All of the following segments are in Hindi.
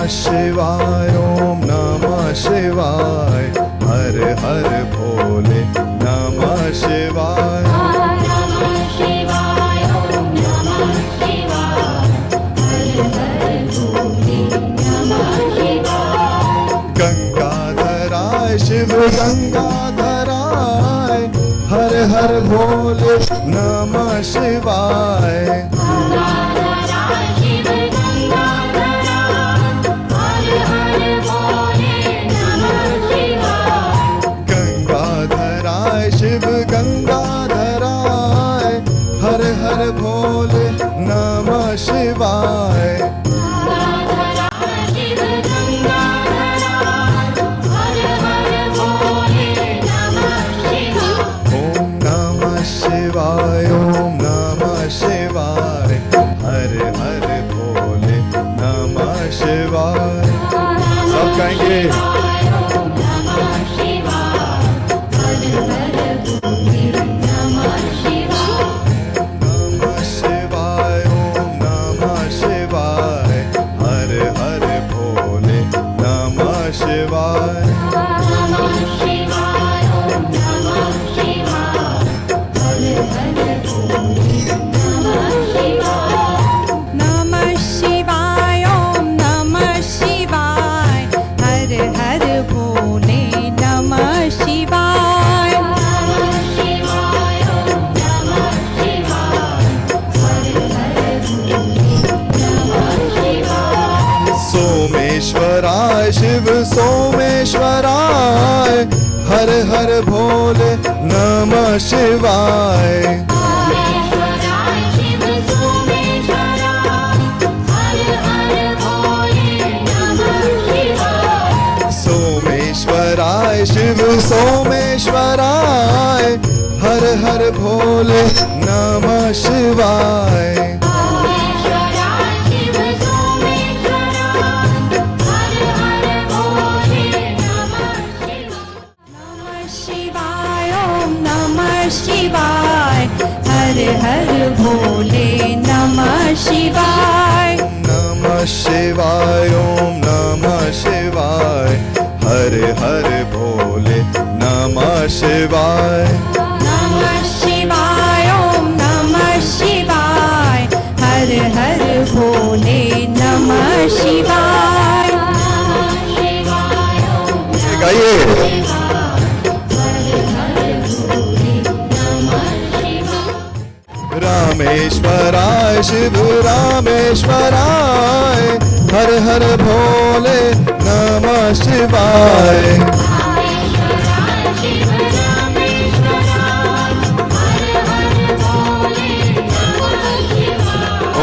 शिवाय ओम नमः शिवाय हर हर भोले नमः शिवाय गंगाधराय शिव गंगाधराय हर हर भोले नमः शिवाय गंगाधराय शिव गंगाधराय हर हर भोले नमः शिवाय ओम नमः शिवाय ओम नमः शिवाय हर हर भोले नमः शिवाय। सब कहेंगे सोमेश्वराय शिव सोमेश्वराय हर हर भोले नमः शिवाय। सोमेश्वराय शिव सोमेश्वराय हर हर भोले नमः शिवाय। शिवाय हर हर भोले नमः शिवाय। नमः शिवाय ओम नमः शिवाय हर हर भोले नमः शिवाय। नमः शिवाय ओम नमः शिवाय हर हर भोले नमः शिवाय। गाइए रामेश्वराय शिव रामेश्वराय हर हर भोले नमः शिवाय।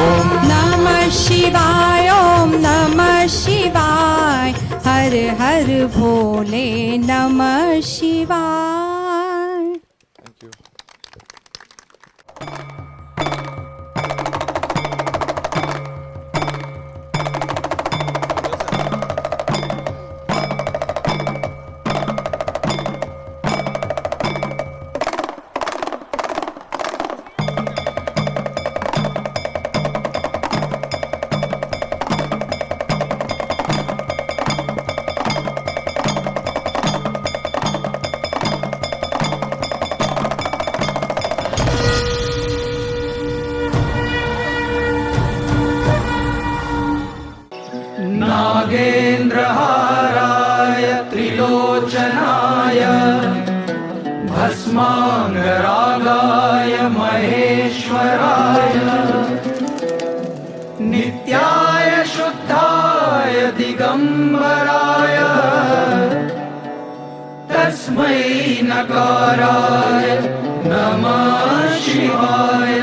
ओम नमः शिवाय ओम नमः शिवाय हर हर भोले नमः शिवाय। Thank you. नागेन्द्रहाराय त्रिलोचनाय भस्माङ्गरागाय महेश्वराय नित्याय शुद्धाय दिगम्बराय तस्मै नकाराय नमः शिवाय।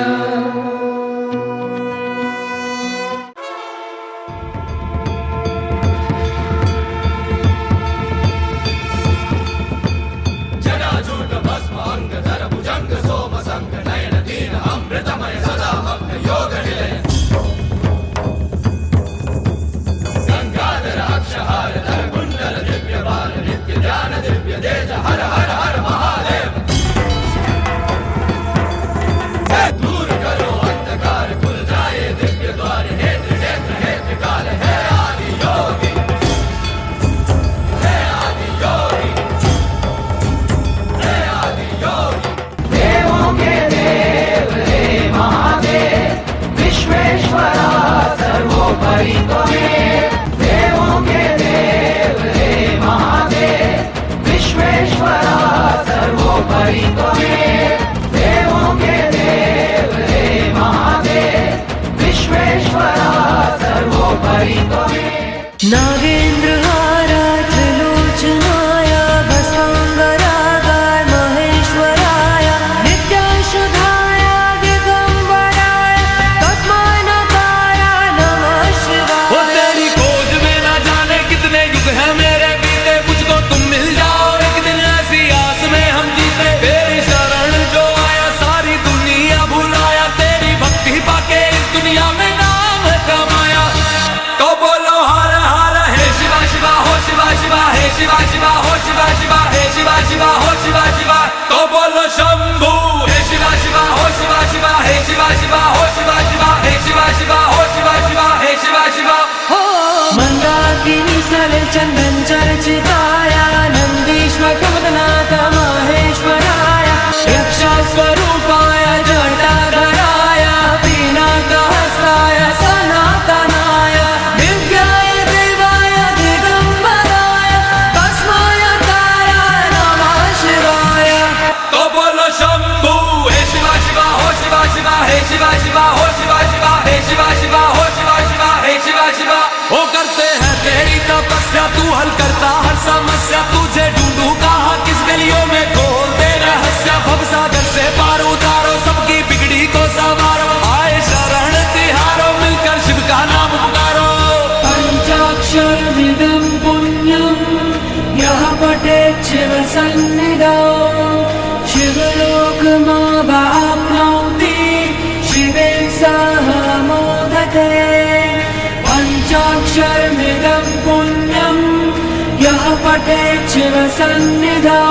पटे शिव सन्निधौ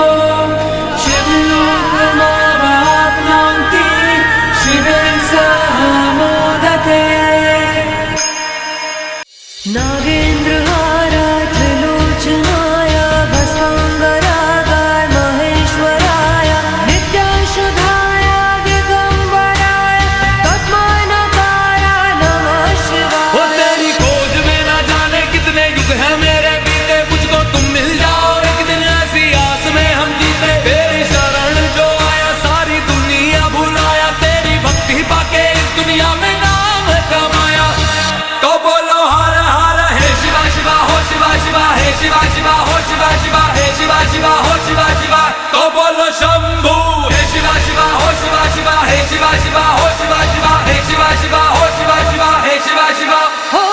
शिवलोकमावाप्नोति शिवेन सह मोदते नागेन्द्रहाराय त्रिलोचनाय भस्माङ्गरागाय महेश्वराय नित्याशुधाय दिगम्बराय तस्मै नकाराय नमः वो शिवाय। तेरी खोज में ना जाने कितने युग हैं मेरे बीते मुझको तुम मिल जाओ एक दिन ऐसी आस में हम जीते तेरी शरण जो आया सारी दुनिया भुलाया तेरी भक्ति पाके इस दुनिया में नाम कमाया तो बोलो हर हर हे शिवा शिवा हो शिवा शिवा हे शिवा शिवा हो शिवा शिवा हे शिवा शिवा हो शिवा शिवा तो बोलो शंभू हे शिवा शिवा हो शिवा शिवा हे शिवा शिवा हो शिवा शिवा हे शिवा शिवा हो शिवा शिवा हे शिवा शिवा हो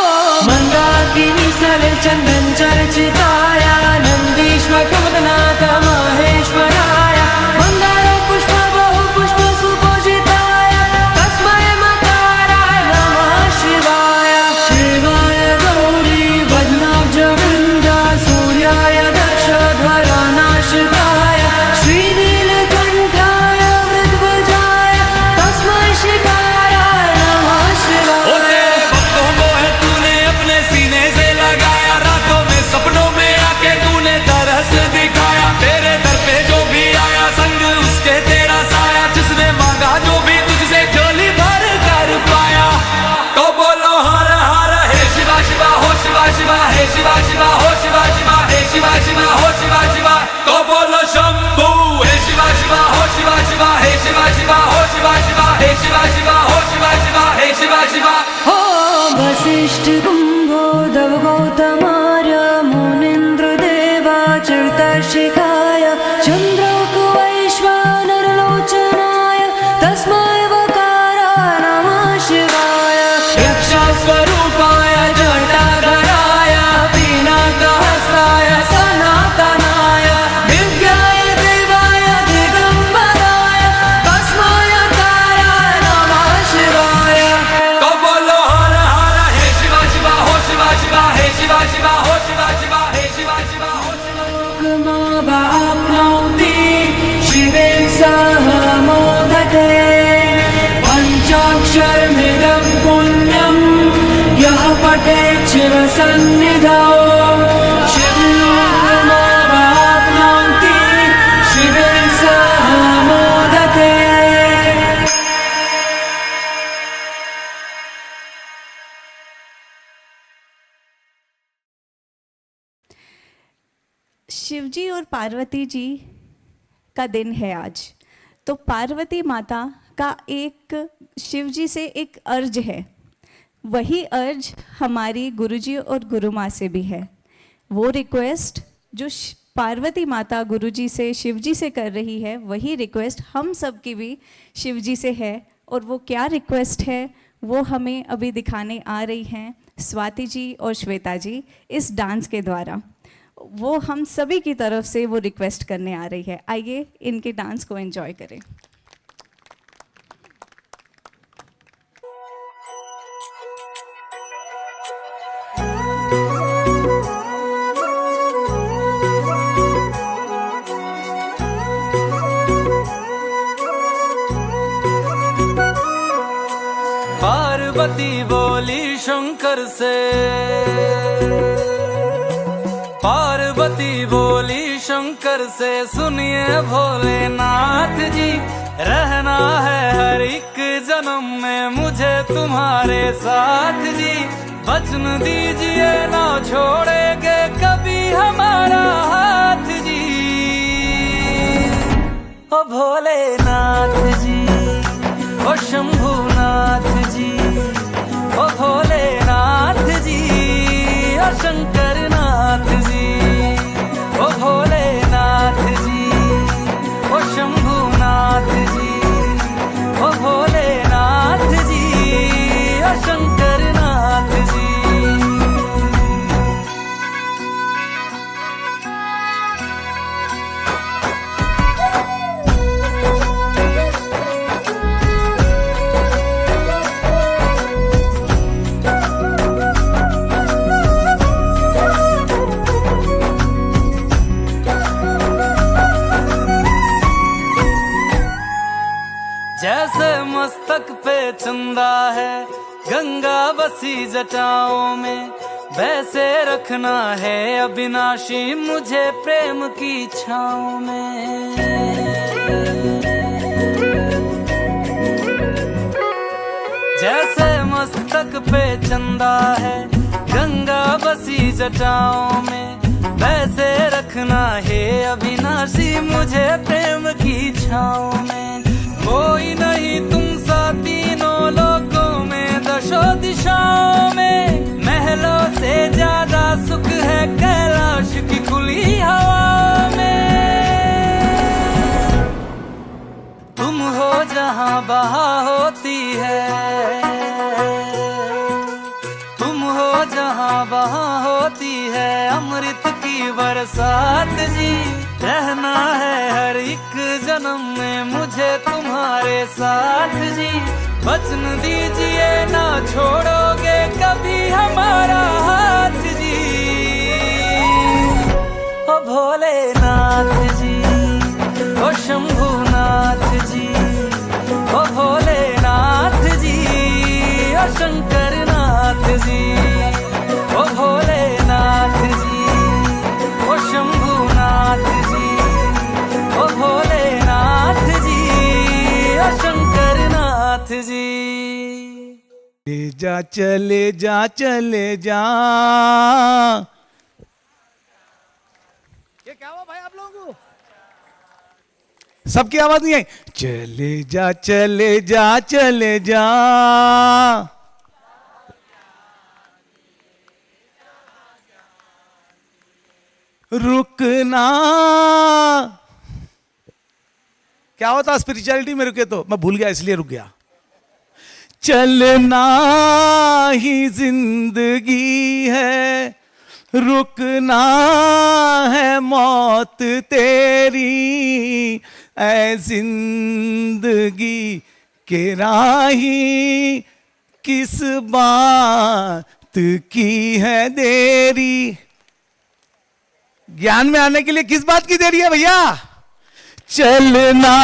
मन्दाकिनी सलिल चन्दन चर्चिताय नन्दीश्वर प्रमदनाथ महेश्वराय मन्दारो पुष्प बहु पुष्प सुपूजिताय तस्मै मकाराय नमः शिवाय। शिवाय गौरी वदनाब्जवृन्द सूर्याय दक्षध्वरानाशिकाय श्रीनीलकण्ठाय वृद्ध्वजाय तस्मै शिकाराय नमः ओ शिवाय। तेरे भक्तों को है तूने अपने सीने से लगाया रातों में सपनों में आके तूने तरस दिखाया तेरे दर पे जो भी आया संग उसके तेरा साया जिसने मांगा जो भी तुझसे झोली भर कर पाया तो बोलो हर हर हे शिवा शिवा हो शिवा शिवा हे शिवा शिवा हो शिवा शिवा हे शिवा शिवा हो शिवा शिवा तो बोलो शंभू हे शिवा शिवा हो शिवा शिवा हे शिवा शिवा हो शिवा शिवा हे शिवा शिवा हो शिवा शिवा हे शिवा शिवा हो वसिष्ठ कुम्भोदव गौतमार्य मुनीन्द्र देवाचर्तशिखाय चन्द्रौकवैश्वानरलोचनाय तस्मै वकाराय नमः शिवाय। यक्षस्वरूपाय जटाधराय पिनाकहस्ताय सनातनाय दिव्याय देवाय दिगम्बराय तस्मै वकाराय नमः शिवाय। तो बोलो हर हर हे शिवा शिवा हो शिवा शिवा हे शिवा शिवा हो शिवा शिवा हे शिवा शिवा हो शिवा लोकमावाप्नोति शिवेन सह मोदते पञ्चाक्षरमिदं पुण्यं यः पठेत् शिव सन्निधौ शिवलोकमावाप्नोति शिवेन सह मोदते। शिवजी और पार्वती जी का दिन है आज। तो पार्वती माता का एक शिवजी से एक अर्ज है, वही अर्ज हमारी गुरुजी और गुरु माँ से भी है। वो रिक्वेस्ट जो पार्वती माता गुरुजी से शिवजी से कर रही है, वही रिक्वेस्ट हम सब की भी शिवजी से है। और वो क्या रिक्वेस्ट है वो हमें अभी दिखाने आ रही हैं स्वाति जी और श्वेता जी इस डांस के द्वारा। वो हम सभी की तरफ से वो रिक्वेस्ट करने आ रही है। आइए इनके डांस को एंजॉय करें। पार्वती बोली शंकर से पार्वती बोली शंकर से सुनिए भोलेनाथ जी रहना है हर एक जन्म में मुझे तुम्हारे साथ जी वचन दीजिए ना छोड़ेंगे कभी हमारा हाथ जी ओ भोलेनाथ जी ओ शंभुनाथ जी ओ भोलेनाथ जी ओ शंकरनाथ जी ओ भोलेनाथ जी ओ शंभुनाथ जी ओ भोलेनाथ जी ओ शंकरनाथ जी। जैसे मस्तक पे चंदा है गंगा बसी जटाओं में, वैसे रखना है अविनाशी मुझे प्रेम की छाँव में। जैसे मस्तक पे चंदा है गंगा बसी जटाओं में, वैसे रखना है अविनाशी मुझे प्रेम की छाँव में। कोई नहीं तुम सा तीनों लोकों में दशों दिशाओं में, महलों से ज्यादा सुख है कैलाश की खुली हवा में। तुम हो जहाँ बहार होती है, तुम हो जहाँ वहाँ होती है अमृत की बरसात जी। रहना है हर एक जन्म में मुझे तुम्हारे साथ जी। वचन दीजिए ना छोड़ोगे कभी हमारा हाथ जी। ओ भोलेनाथ जी, ओ शंभुनाथ जी, ओ भोलेनाथ जी, ओ शंकरनाथ जी, ओ भोलेनाथ जी, ओ शंभुनाथ जी, ओ भोलेनाथ जी, ओ शंकरनाथ जी। ले जा चले जा चले जा। ये क्या हुआ भाई आप लोगों को? सबकी आवाज नहीं आई। चले जा चले जा चले जा। रुकना। क्या होता स्पिरिचुअलिटी में रुके तो मैं भूल गया इसलिए रुक गया। चलना ही जिंदगी है, रुकना है मौत तेरी। ऐ जिंदगी के राही किस बात की है देरी। ज्ञान में आने के लिए किस बात की देरी है भैया? चलना,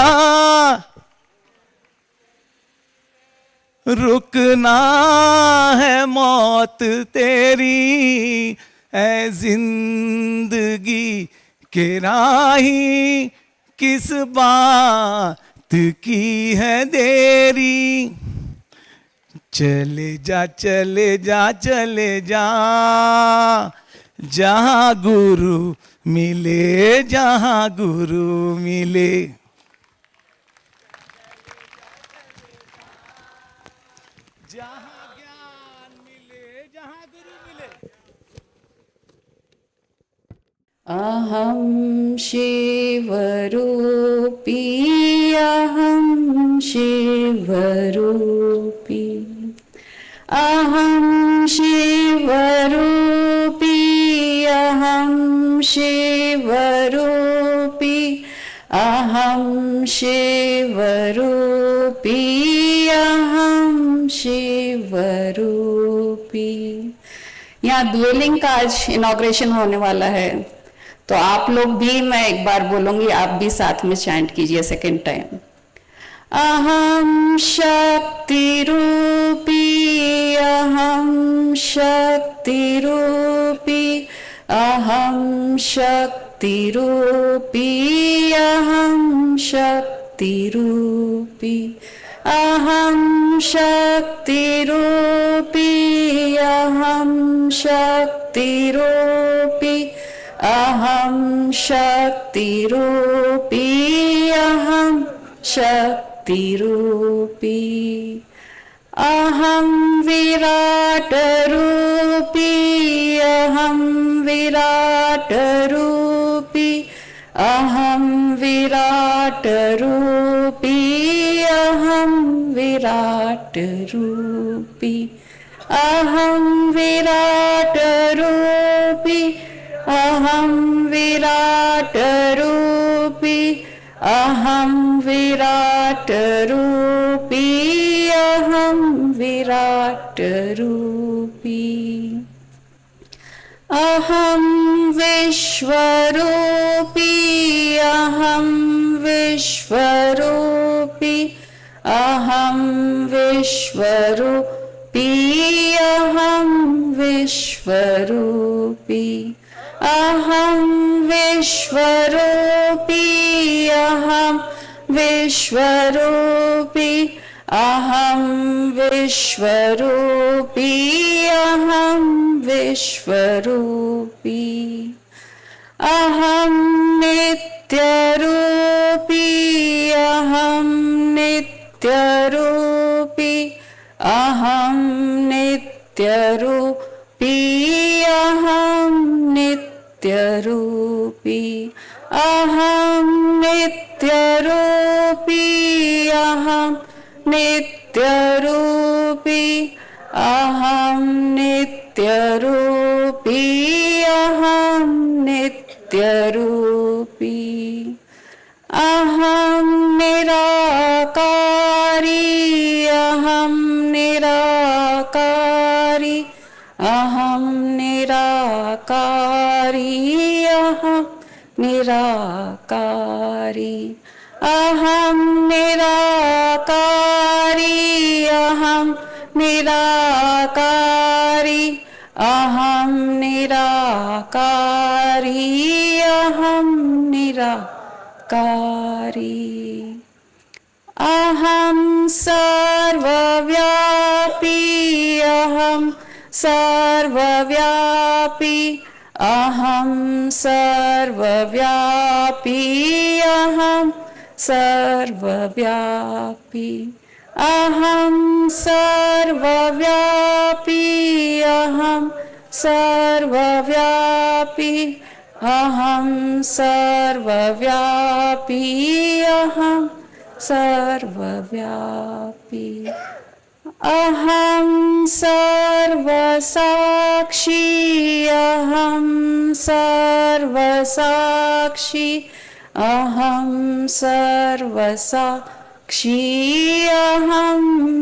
रुकना है मौत तेरी। ऐ जिंदगी के राही किस बात की है देरी। चले जा चले जा चले जा, जहां गुरु मिले जहां गुरु मिले। जहां ज्ञान मिले जहां गुरु मिले। अहं शिवरूपी अहं शिवरूपी अहं शिवरूपी अहं शिवरूपी अहं शिवरूपी अहं शिवरूपी। यहाँ ड्वेलिंग का आज इनॉग्रेशन होने वाला है, तो आप लोग भी, मैं एक बार बोलूंगी, आप भी साथ में चैंट कीजिए सेकेंड टाइम। अहं शक्ति रूपी अहं शक्ति रूपी अहं शक्ति रूपी अहं शक्ति रूपी अहं शक्ति रूपी अहं शक्ति रूपी अहं शक्ति रूपी अहं शक्ति रूपी अहं विराट रूपी अहं विराट रूपी अहं विराट रूपी अहं विराट रूपी अहं विराट रूपी अहं विराट रूपी अहं विराट रूपी अहं विराट रूपी अहं विश्वरूपी अहं विश्वरूपी अहं विश्वरूपी अहं विश्वरूपी अहं विश्वरूपी अहं विश्वरूपी अहं विश्वरूपी अहं विश्वरूपी अहं नित्यरूपी अहं नित्यरूपी अहं नित्यरूपी अहं नित्यरूपी अहं नित्यरूपी अहं नित्यरूपी अहं नित्यरूपी अहं नित्यरूपी अहं निराकारी अहं निराकारी अहं निराकारी अहं निराकारी अहं निराकारी अहं निराकारी अहं निराकारी अहं निराकारी अहं सर्वव्यापी अहं सर्वव्यापी अहं सर्वव्यापी अहं सर्वव्यापी अहं सर्वव्यापी अहं सर्वव्यापी अहं सर्वव्यापी अहं सर्वव्यापी अहं सर्वसाक्षी अहं सर्वसाक्षी अहं सर्वसाक्षी अहं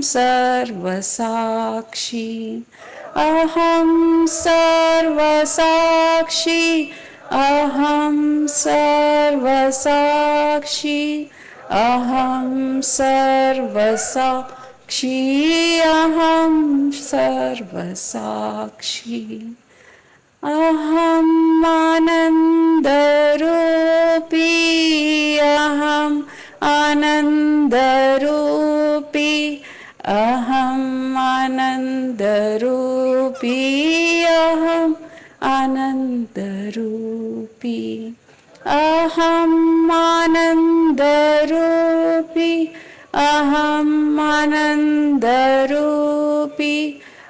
सर्वसाक्षी अहं सर्वसाक्षी अहं सर्वसाक्षी अहं सर्वसाक्षी अहं सर्वसाक्षी अहं आनन्दरूपी अहं आनन्दरूपी अहं आनन्दरूपी अहं आनन्दरूपी अहं आनन्दरूपी अहं आनन्दरूपी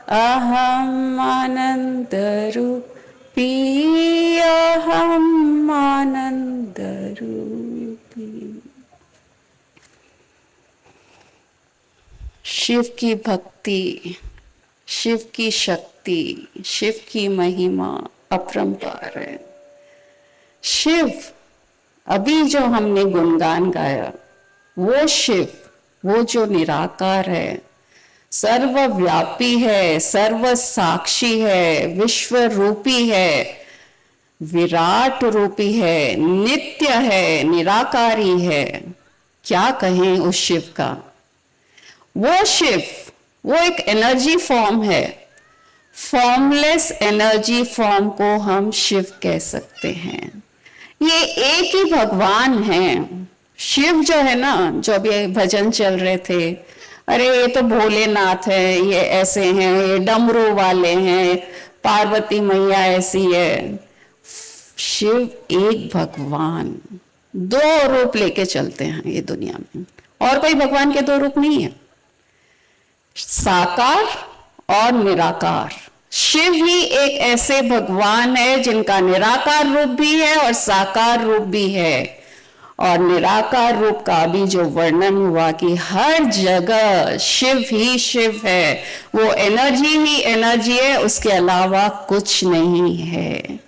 अहं आनन्दरूपी अहं आनन्दरूपी। शिव की भक्ति, शिव की शक्ति, शिव की महिमा अपरंपार है। शिव, अभी जो हमने गुणगान गाया, वो शिव, वो जो निराकार है, सर्वव्यापी है, सर्व साक्षी है, विश्व रूपी है, विराट रूपी है, नित्य है, निराकारी है। क्या कहें उस शिव का? वो शिव, वो एक एनर्जी फॉर्म है। फॉर्मलेस एनर्जी फॉर्म को हम शिव कह सकते हैं। ये एक ही भगवान है। शिव जो है ना, जो अभी भजन चल रहे थे, अरे ये तो भोलेनाथ है, ये ऐसे हैं, ये डमरू वाले हैं, पार्वती मैया ऐसी है। शिव एक भगवान, दो रूप लेके चलते हैं ये दुनिया में, और कोई भगवान के दो रूप नहीं है, साकार और निराकार। शिव ही एक ऐसे भगवान है जिनका निराकार रूप भी है और साकार रूप भी है। और निराकार रूप का भी जो वर्णन हुआ कि हर जगह शिव ही शिव है, वो एनर्जी ही एनर्जी है, उसके अलावा कुछ नहीं है।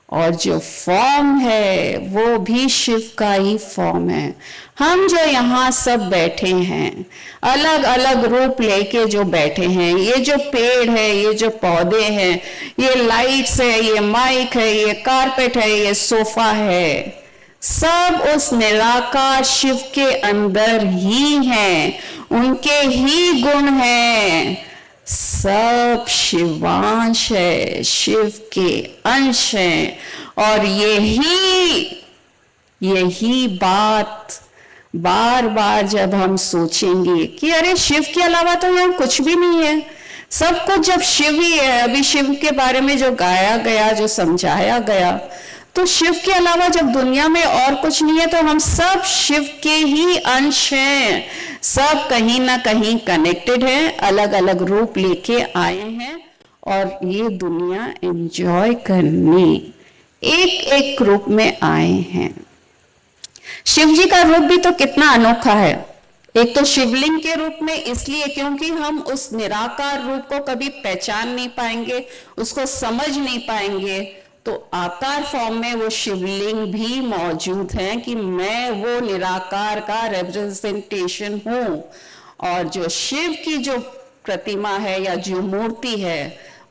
और जो फॉर्म है वो भी शिव का ही फॉर्म है। हम जो यहाँ सब बैठे हैं, अलग अलग रूप लेके जो बैठे हैं, ये जो पेड़ है, ये जो पौधे हैं, ये लाइट्स है, ये माइक है, ये कारपेट है, ये सोफा है, सब उस निराकार शिव के अंदर ही हैं। उनके ही गुण हैं, सब शिवांश है, शिव के अंश हैं। और यही बात बार बार जब हम सोचेंगे कि अरे शिव के अलावा तो यहाँ कुछ भी नहीं है, सब कुछ जब शिव ही है, अभी शिव के बारे में जो गाया गया, जो समझाया गया, तो शिव के अलावा जब दुनिया में और कुछ नहीं है तो हम सब शिव के ही अंश हैं, सब कहीं ना कहीं कनेक्टेड हैं, अलग अलग रूप लेके आए हैं और ये दुनिया एंजॉय करने एक एक रूप में आए हैं। शिव जी का रूप भी तो कितना अनोखा है। एक तो शिवलिंग के रूप में इसलिए क्योंकि हम उस निराकार रूप को कभी पहचान नहीं पाएंगे, उसको समझ नहीं पाएंगे, तो आकार फॉर्म में वो शिवलिंग भी मौजूद है कि मैं वो निराकार का रिप्रेजेंटेशन हूं। और जो शिव की जो प्रतिमा है या जो मूर्ति है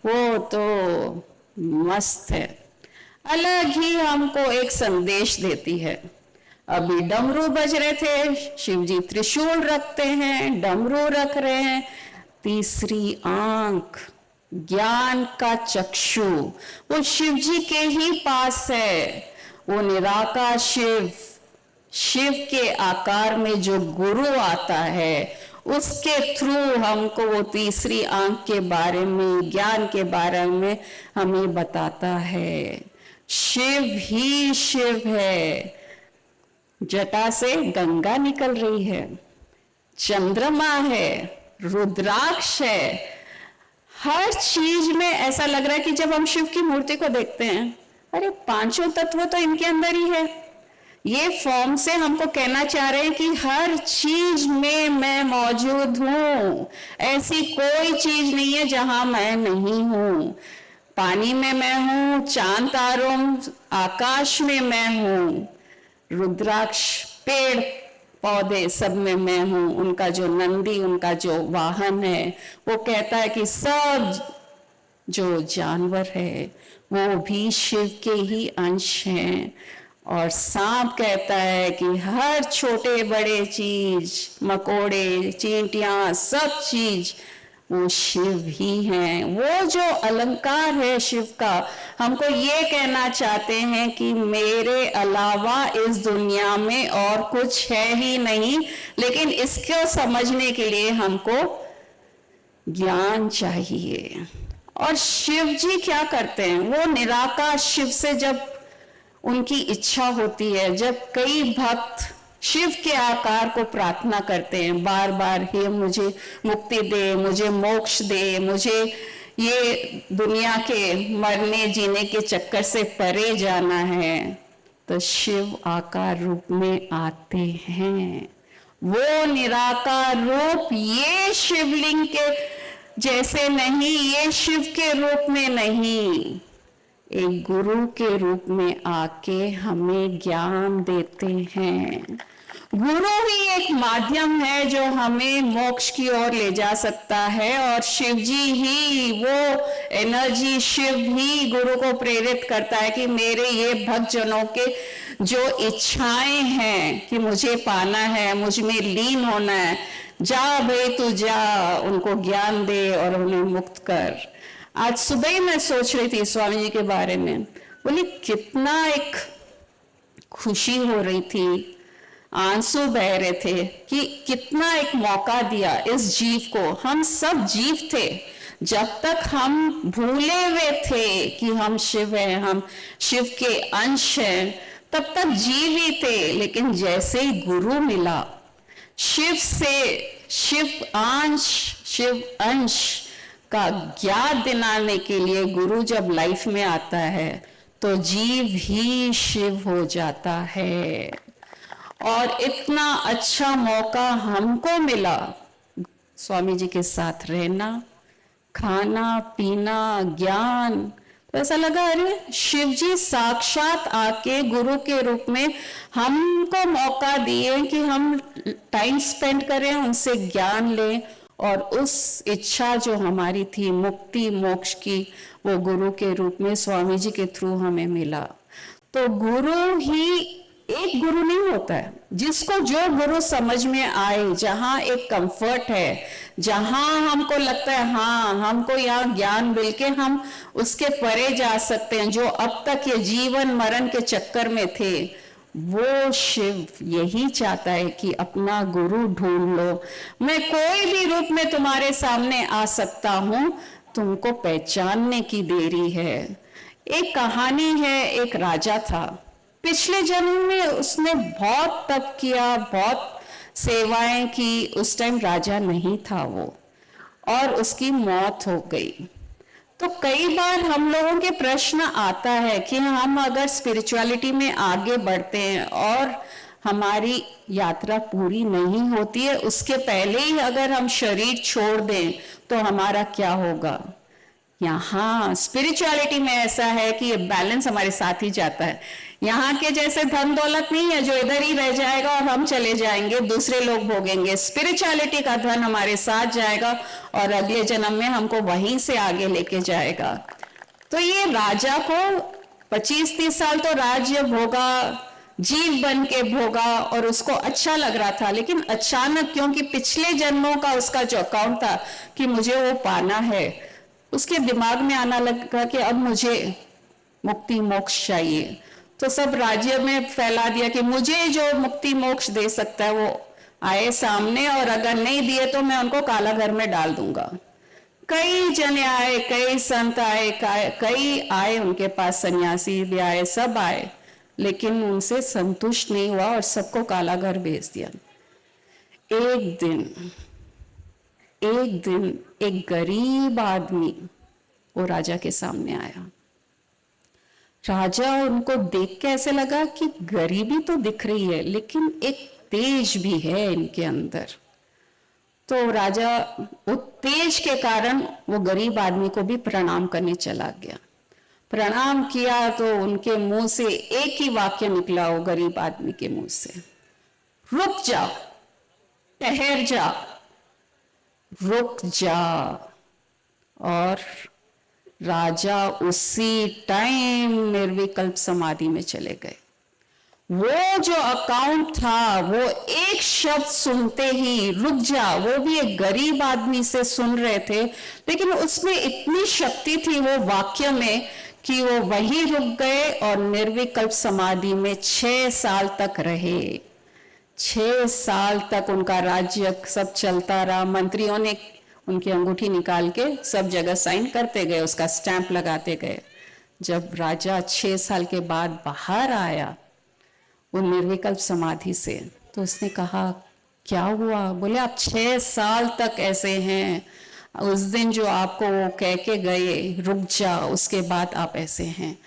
वो तो मस्त है, अलग ही हमको एक संदेश देती है। अभी डमरू बज रहे थे, शिव जी त्रिशूल रखते हैं, डमरू रख रहे हैं, तीसरी आंख, ज्ञान का चक्षु, वो शिव जी के ही पास है। वो निराकार शिव, शिव के आकार में जो गुरु आता है, उसके थ्रू हमको वो तीसरी आंख के बारे में, ज्ञान के बारे में हमें बताता है। शिव ही शिव है। जटा से गंगा निकल रही है, चंद्रमा है, रुद्राक्ष है, हर चीज में ऐसा लग रहा है कि जब हम शिव की मूर्ति को देखते हैं, अरे पांचों तत्व तो इनके अंदर ही है। ये फॉर्म से हमको कहना चाह रहे हैं कि हर चीज में मैं मौजूद हूं, ऐसी कोई चीज नहीं है जहां मैं नहीं हूं। पानी में मैं हूं, चांद तारों आकाश में मैं हूं, रुद्राक्ष पेड़ पौधे सब में मैं हूं। उनका जो नंदी, उनका जो वाहन है, वो कहता है कि सब जो जानवर है वो भी शिव के ही अंश हैं। और सांप कहता है कि हर छोटे बड़े चीज, मकोड़े, चींटियां, सब चीज वो शिव ही हैं। वो जो अलंकार है शिव का, हमको ये कहना चाहते हैं कि मेरे अलावा इस दुनिया में और कुछ है ही नहीं, लेकिन इसको समझने के लिए हमको ज्ञान चाहिए। और शिव जी क्या करते हैं, वो निराकार शिव से जब उनकी इच्छा होती है, जब कई भक्त शिव के आकार को प्रार्थना करते हैं बार बार, हे मुझे मुक्ति दे, मुझे मोक्ष दे, मुझे ये दुनिया के मरने जीने के चक्कर से परे जाना है, तो शिव आकार रूप में आते हैं। वो निराकार रूप ये शिवलिंग के जैसे नहीं, ये शिव के रूप में नहीं, एक गुरु के रूप में आके हमें ज्ञान देते हैं। गुरु ही एक माध्यम है जो हमें मोक्ष की ओर ले जा सकता है, और शिव जी ही वो एनर्जी, शिव ही गुरु को प्रेरित करता है कि मेरे ये भक्त जनों के जो इच्छाएं हैं कि मुझे पाना है, मुझ में लीन होना है, जा भाई तू जा, उनको ज्ञान दे और उन्हें मुक्त कर। आज सुबह ही मैं सोच रही थी स्वामी जी के बारे में, बोली कितना एक खुशी हो रही थी, आंसू बह रहे थे कि कितना एक मौका दिया इस जीव को। हम सब जीव थे, जब तक हम भूले हुए थे कि हम शिव हैं, हम शिव के अंश हैं, तब तक जीव ही थे। लेकिन जैसे ही गुरु मिला, शिव से शिव अंश का ज्ञान दिलाने के लिए गुरु जब लाइफ में आता है, तो जीव ही शिव हो जाता है। और इतना अच्छा मौका हमको मिला स्वामी जी के साथ रहना, खाना पीना, ज्ञान, तो ऐसा लगा अरे शिव जी साक्षात आके गुरु के रूप में हमको मौका दिए कि हम टाइम स्पेंड करें, उनसे ज्ञान लें, और उस इच्छा जो हमारी थी मुक्ति मोक्ष की, वो गुरु के रूप में स्वामी जी के थ्रू हमें मिला। तो गुरु ही एक गुरु नहीं होता है, जिसको जो गुरु समझ में आए, जहां एक कंफर्ट है, जहां हमको लगता है हाँ हमको यहाँ ज्ञान मिल के हम उसके परे जा सकते हैं, जो अब तक ये जीवन मरण के चक्कर में थे, वो शिव यही चाहता है कि अपना गुरु ढूंढ लो। मैं कोई भी रूप में तुम्हारे सामने आ सकता हूं, तुमको पहचानने की देरी है। एक कहानी है, एक राजा था, पिछले जन्म में उसने बहुत तप किया, बहुत सेवाएं की, उस टाइम राजा नहीं था वो, और उसकी मौत हो गई। तो कई बार हम लोगों के प्रश्न आता है कि हम अगर स्पिरिचुअलिटी में आगे बढ़ते हैं और हमारी यात्रा पूरी नहीं होती है, उसके पहले ही अगर हम शरीर छोड़ दें तो हमारा क्या होगा। यहाँ स्पिरिचुअलिटी में ऐसा है कि ये बैलेंस हमारे साथ ही जाता है। यहाँ के जैसे धन दौलत नहीं है जो इधर ही रह जाएगा और हम चले जाएंगे, दूसरे लोग भोगेंगे। स्पिरिचुअलिटी का धन हमारे साथ जाएगा और अगले जन्म में हमको वहीं से आगे लेके जाएगा। तो ये राजा को 25-30 साल तो राज्य भोगा, जीव बन के भोगा और उसको अच्छा लग रहा था, लेकिन अचानक क्योंकि पिछले जन्मों का उसका जो अकाउंट था कि मुझे वो पाना है, उसके दिमाग में आना लगा कि अब मुझे मुक्ति मोक्ष चाहिए। तो सब राज्य में फैला दिया कि मुझे जो मुक्ति मोक्ष दे सकता है वो आए सामने, और अगर नहीं दिए तो मैं उनको काला घर में डाल दूंगा। कई जने आए, कई संत आए, कई आए उनके पास, सन्यासी भी आए, सब आए, लेकिन उनसे संतुष्ट नहीं हुआ और सबको काला घर भेज दिया। एक दिन एक गरीब आदमी वो राजा के सामने आया। राजा उनको देख के ऐसे लगा कि गरीबी तो दिख रही है लेकिन एक तेज भी है इनके अंदर। तो राजा वो तेज के कारण वो गरीब आदमी को भी प्रणाम करने चला गया। प्रणाम किया तो उनके मुंह से एक ही वाक्य निकला, वो गरीब आदमी के मुंह से, रुक जा, ठहर जा, रुक जा। और राजा उसी टाइम निर्विकल्प समाधि में चले गए। वो जो अकाउंट था, वो एक शब्द सुनते ही रुक जा, वो भी एक गरीब आदमी से सुन रहे थे, लेकिन उसमें इतनी शक्ति थी वो वाक्य में कि वो वहीं रुक गए और निर्विकल्प समाधि में 6 साल तक रहे। 6 साल तक उनका राज्य सब चलता रहा। मंत्रियों ने उनकी अंगूठी निकाल के सब जगह साइन करते गए, उसका स्टैंप लगाते गए। जब राजा 6 साल के बाद बाहर आया वो निर्विकल्प समाधि से, तो उसने कहा क्या हुआ? बोले आप 6 साल तक ऐसे हैं, उस दिन जो आपको वो कह के गए रुक जा, उसके बाद आप ऐसे हैं।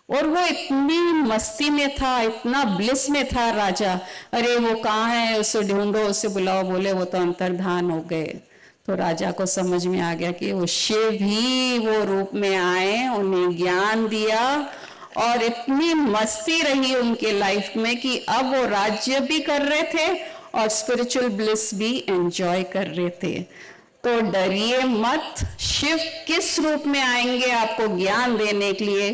और वो इतनी मस्ती में था, इतना ब्लिस में था राजा, अरे वो कहाँ है, उसे ढूंढो, उसे बुलाओ। बोले वो तो अंतर्धान हो गए। तो राजा को समझ में आ गया कि वो शिव ही वो रूप में आए, उन्हें ज्ञान दिया और इतनी मस्ती रही उनके लाइफ में कि अब वो राज्य भी कर रहे थे और स्पिरिचुअल ब्लिस भी एंजॉय कर रहे थे। तो डरिए मत, शिव किस रूप में आएंगे आपको ज्ञान देने के लिए,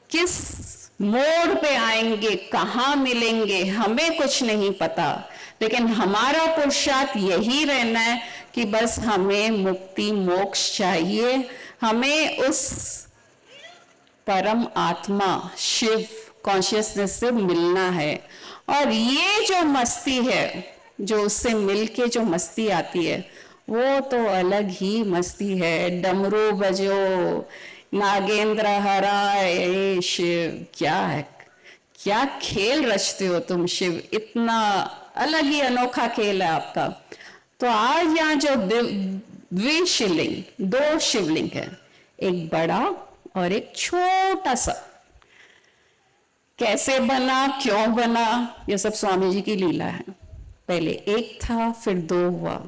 किस मोड़ पे आएंगे, कहाँ मिलेंगे, हमें कुछ नहीं पता, लेकिन हमारा पुरुषार्थ यही रहना है कि बस हमें मुक्ति मोक्ष चाहिए, हमें उस परम आत्मा शिव कॉन्शियसनेस से मिलना है। और ये जो मस्ती है, जो उससे मिलके जो मस्ती आती है, वो तो अलग ही मस्ती है। डमरू बजो, नागेंद्र हराए, शिव क्या है, क्या खेल रचते हो तुम शिव, इतना अलग ही अनोखा खेल है आपका। तो आज यहाँ जो द्विशिवलिंग, 2 शिवलिंग है, एक बड़ा और एक छोटा सा। कैसे बना, क्यों बना, ये सब स्वामी जी की लीला है। पहले एक था, फिर 2 हुआ,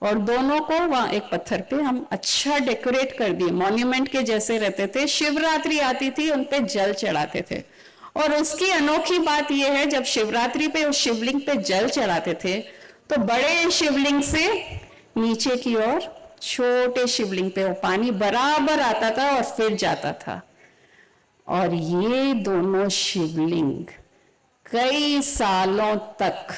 और दोनों को वहां एक पत्थर पे हम अच्छा डेकोरेट कर दिए, मॉन्यूमेंट के जैसे रहते थे। शिवरात्रि आती थी, उन पे जल चढ़ाते थे। और उसकी अनोखी बात यह है, जब शिवरात्रि पे उस शिवलिंग पे जल चढ़ाते थे तो बड़े शिवलिंग से नीचे की ओर छोटे शिवलिंग पे वो पानी बराबर आता था और फिर जाता था। और ये दोनों शिवलिंग कई सालों तक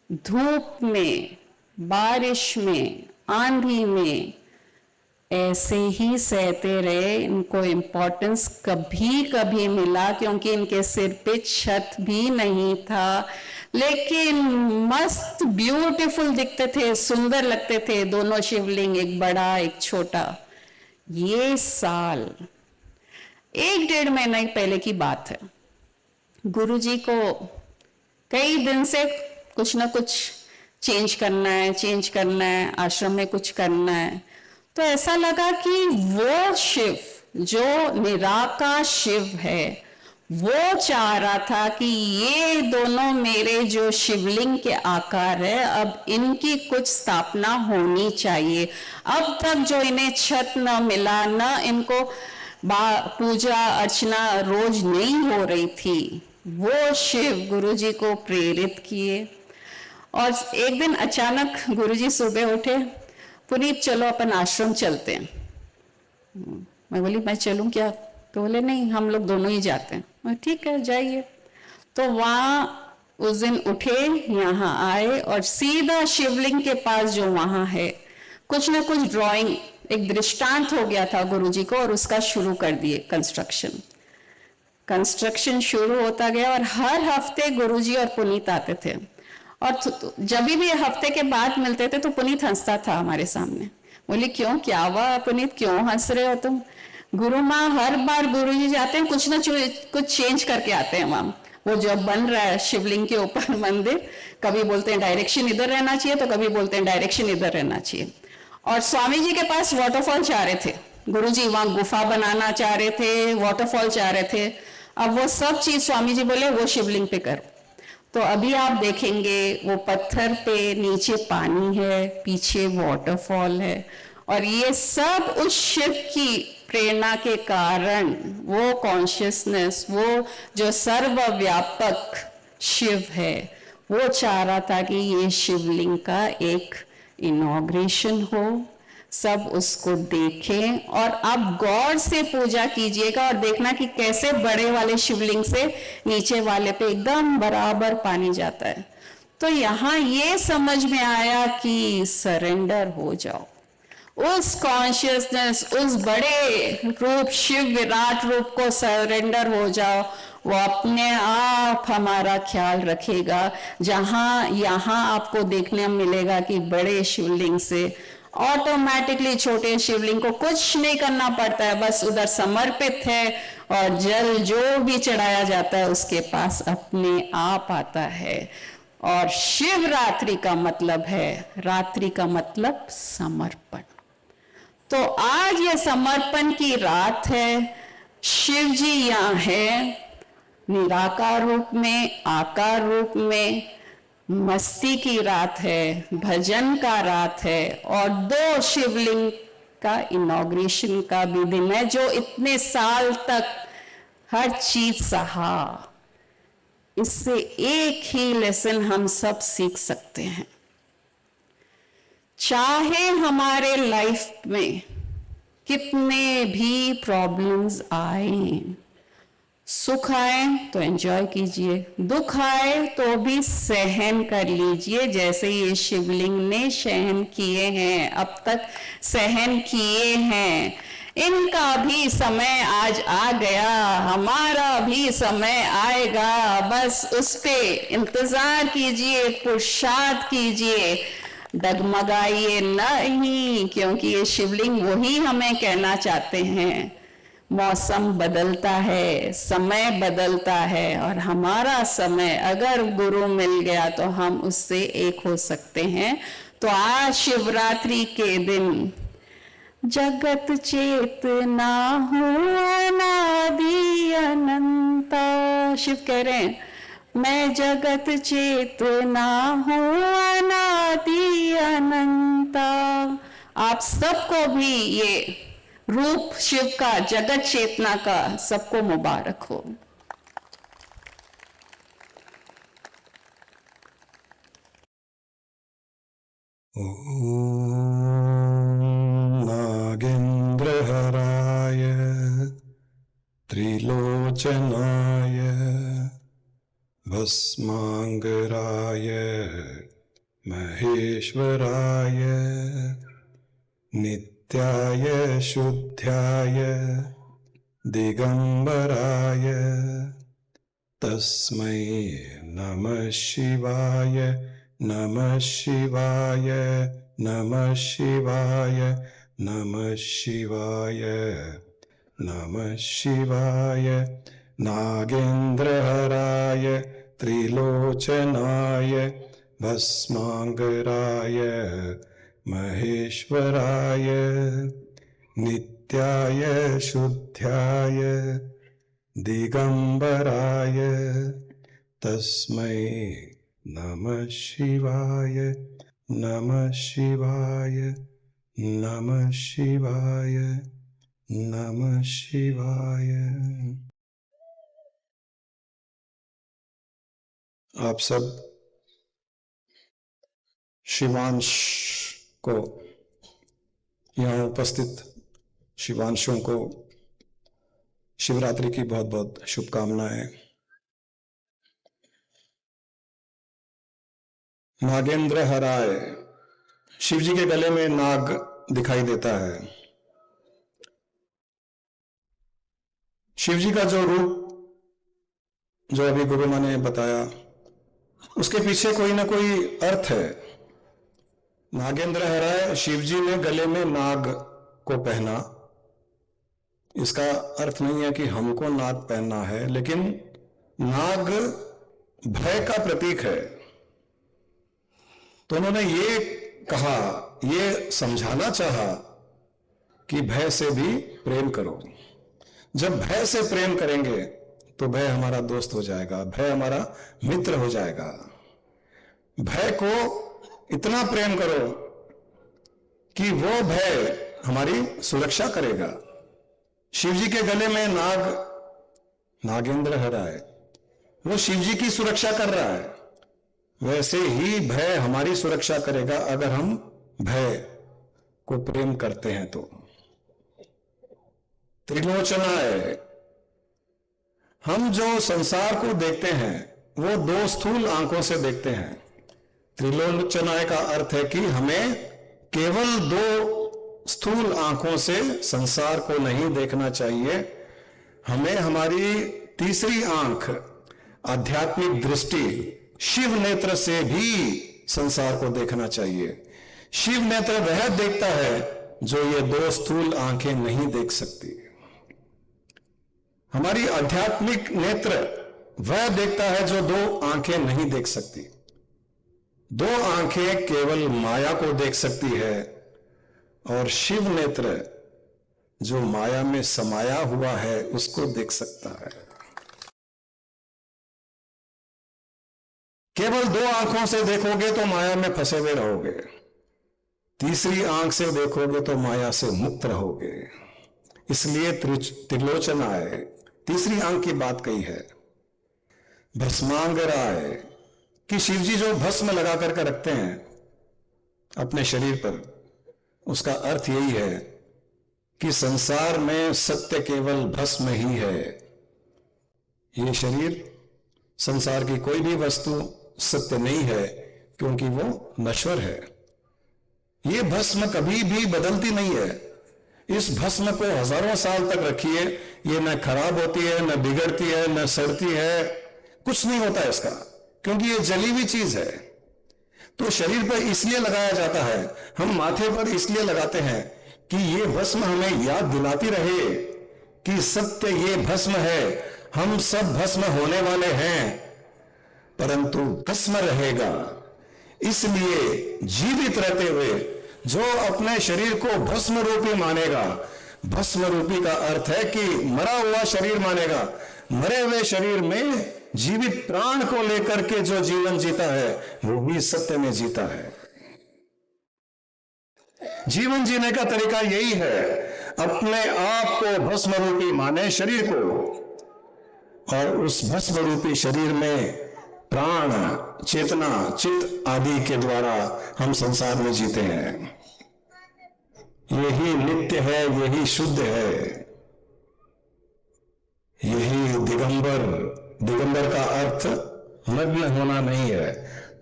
धूप में, बारिश में, आंधी में ऐसे ही सहते रहे। इनको इम्पोर्टेंस कभी कभी मिला क्योंकि इनके सिर पे छत भी नहीं था, लेकिन मस्त ब्यूटीफुल दिखते थे, सुंदर लगते थे दोनों शिवलिंग, एक बड़ा एक छोटा। ये साल 1-1.5 महीने पहले की बात है। गुरुजी को कई दिन से कुछ ना कुछ चेंज करना है, आश्रम में कुछ करना है। तो ऐसा लगा कि वो शिव जो निराकार शिव है, वो चाह रहा था कि ये दोनों मेरे जो शिवलिंग के आकार है, अब इनकी कुछ स्थापना होनी चाहिए। अब तक जो इन्हें छत न मिला, न इनको पूजा अर्चना रोज नहीं हो रही थी, वो शिव गुरुजी को प्रेरित किए। और एक दिन अचानक गुरुजी सुबह उठे, पुनीत चलो अपन आश्रम चलते हैं। मैं बोली मैं चलूं क्या? तो बोले नहीं, हम लोग दोनों ही जाते हैं। मैं ठीक है जाइए। तो वहां उस दिन उठे, यहाँ आए और सीधा शिवलिंग के पास जो वहां है, कुछ ना कुछ ड्राइंग, एक दृष्टांत हो गया था गुरुजी को, और उसका शुरू कर दिए कंस्ट्रक्शन शुरू होता गया। और हर हफ्ते गुरुजी और पुनीत आते थे, और जब भी हफ्ते के बाद मिलते थे तो पुनीत हंसता था हमारे सामने। बोली क्यों, क्या हुआ पुनीत, क्यों हंस रहे हो तुम? गुरु माँ हर बार गुरुजी जाते हैं, कुछ ना कुछ चेंज करके आते हैं वहां। वो जो बन रहा है शिवलिंग के ऊपर मंदिर, कभी बोलते हैं डायरेक्शन इधर रहना चाहिए, तो कभी बोलते हैं डायरेक्शन इधर रहना चाहिए। और स्वामी जी के पास वाटरफॉल चाह रहे थे, गुरुजी वहां गुफा बनाना चाह रहे थे, वाटरफॉल चाह रहे थे। अब वो सब चीज स्वामी जी बोले वो शिवलिंग पे करो। तो अभी आप देखेंगे वो पत्थर पे नीचे पानी है, पीछे वाटरफॉल है, और ये सब उस शिव की प्रेरणा के कारण, वो कॉन्शियसनेस, वो जो सर्वव्यापक शिव है, वो चाह रहा था कि ये शिवलिंग का एक इनॉग्रेशन हो, सब उसको देखें। और आप गौर से पूजा कीजिएगा और देखना कि कैसे बड़े वाले शिवलिंग से नीचे वाले पे एकदम बराबर पानी जाता है। तो यहाँ ये समझ में आया कि सरेंडर हो जाओ, उस कॉन्शियसनेस, उस बड़े रूप शिव विराट रूप को सरेंडर हो जाओ। वो अपने आप हमारा ख्याल रखेगा। जहां यहाँ आपको देखने मिलेगा कि बड़े शिवलिंग से ऑटोमेटिकली छोटे शिवलिंग को कुछ नहीं करना पड़ता है, बस उधर समर्पित है, और जल जो भी चढ़ाया जाता है उसके पास अपने आप आता है। और शिवरात्रि का मतलब है, रात्रि का मतलब समर्पण। तो आज ये समर्पण की रात है। शिव जी यहाँ है, निराकार रूप में, आकार रूप में। मस्ती की रात है, भजन का रात है, और 2 शिवलिंग का इनॉग्रेशन का भी दिन है, जो इतने साल तक हर चीज सहा। इससे एक ही लेसन हम सब सीख सकते हैं। चाहे हमारे लाइफ में कितने भी प्रॉब्लम्स आए, सुख आए तो एंजॉय कीजिए, दुख आए तो भी सहन कर लीजिए, जैसे ये शिवलिंग ने सहन किए हैं, अब तक सहन किए हैं। इनका भी समय आज आ गया, हमारा भी समय आएगा। बस उस पे इंतजार कीजिए, पुरुषार्थ कीजिए, डगमगाइए नहीं, क्योंकि ये शिवलिंग वही हमें कहना चाहते हैं। मौसम बदलता है, समय बदलता है, और हमारा समय अगर गुरु मिल गया तो हम उससे एक हो सकते हैं। तो आज शिवरात्रि के दिन जगत चेतना हो अनादि अनंता, शिव कह रहे हैं मैं जगत चेतना हूँ अनादि अनंता। आप सबको भी ये रूप शिव का, जगत चेतना का, सबको मुबारक हो। नागेन्द्रहराय त्रिलोचनाय भस्मांगराय महेश्वराय नित्याय शुद्ध्याय दिगंबराय तस्मै नमः शिवाय नमः शिवाय नमः शिवाय नमः शिवाय नमः शिवाय नागेन्द्रहराय त्रिलोचनाय भस्मांगराय महेश्वराय नित्याय शुद्ध्याय दिगंबराय तस्मै नमः शिवाय नमः शिवाय नमः शिवाय नमः शिवाय। आप सब शिवांश को, यहाँ उपस्थित शिवांशों को शिवरात्रि की बहुत बहुत शुभकामनाएं। नागेंद्र हराय, शिव जी के गले में नाग दिखाई देता है। शिव जी का जो रूप जो अभी गुरु माँ ने बताया, उसके पीछे कोई ना कोई अर्थ है। नागेंद्र हराय, शिव जी ने गले में नाग को पहना। इसका अर्थ नहीं है कि हमको नाग पहनना है, लेकिन नाग भय का प्रतीक है। तो उन्होंने ये कहा, ये समझाना चाहा कि भय से भी प्रेम करो। जब भय से प्रेम करेंगे तो भय हमारा दोस्त हो जाएगा, भय हमारा मित्र हो जाएगा। भय को इतना प्रेम करो कि वो भय हमारी सुरक्षा करेगा। शिव जी के गले में नागेंद्र हराय, वो शिव जी की सुरक्षा कर रहा है। वैसे ही भय हमारी सुरक्षा करेगा अगर हम भय को प्रेम करते हैं तो। त्रिलोचनाय, हम जो संसार को देखते हैं वो दो स्थूल आंखों से देखते हैं। त्रिलोचनाय का अर्थ है कि हमें केवल दो स्थूल आंखों से संसार को नहीं देखना चाहिए। हमें हमारी तीसरी आंख, आध्यात्मिक दृष्टि, शिव नेत्र से भी संसार को देखना चाहिए। शिव नेत्र वह देखता है जो ये दो स्थूल आंखें नहीं देख सकती। हमारी आध्यात्मिक नेत्र वह देखता है जो दो आंखें नहीं देख सकती। दो आंखें केवल माया को देख सकती है, और शिव नेत्र जो माया में समाया हुआ है उसको देख सकता है। केवल दो आंखों से देखोगे तो माया में फंसे हुए रहोगे, तीसरी आंख से देखोगे तो माया से मुक्त रहोगे। इसलिए त्रिलोचनाय, तीसरी आंख की बात कही है। भस्मांगराय, कि शिव जी जो भस्म लगा करके रखते हैं अपने शरीर पर, उसका अर्थ यही है कि संसार में सत्य केवल भस्म ही है। ये शरीर, संसार की कोई भी वस्तु सत्य नहीं है, क्योंकि वो नश्वर है। ये भस्म कभी भी बदलती नहीं है। इस भस्म को हजारों साल तक रखिए, ये न खराब होती है, न बिगड़ती है, न सड़ती है, कुछ नहीं होता इसका, क्योंकि ये जली हुई चीज है। तो शरीर पर इसलिए लगाया जाता है, हम माथे पर इसलिए लगाते हैं कि ये भस्म हमें याद दिलाती रहे कि सत्य ये भस्म है। हम सब भस्म होने वाले हैं, परंतु भस्म रहेगा। इसलिए जीवित रहते हुए जो अपने शरीर को भस्म रूपी मानेगा, भस्म रूपी का अर्थ है कि मरा हुआ शरीर मानेगा। मरे हुए शरीर में जीवित प्राण को लेकर के जो जीवन जीता है वो भी सत्य में जीता है। जीवन जीने का तरीका यही है, अपने आप को भस्म रूपी माने शरीर को, और उस भस्म रूपी शरीर में प्राण, चेतना, चित्त आदि के द्वारा हम संसार में जीते हैं। यही नित्य है, यही शुद्ध है, यही दिगंबर। दिगंबर का अर्थ मग्न होना नहीं है।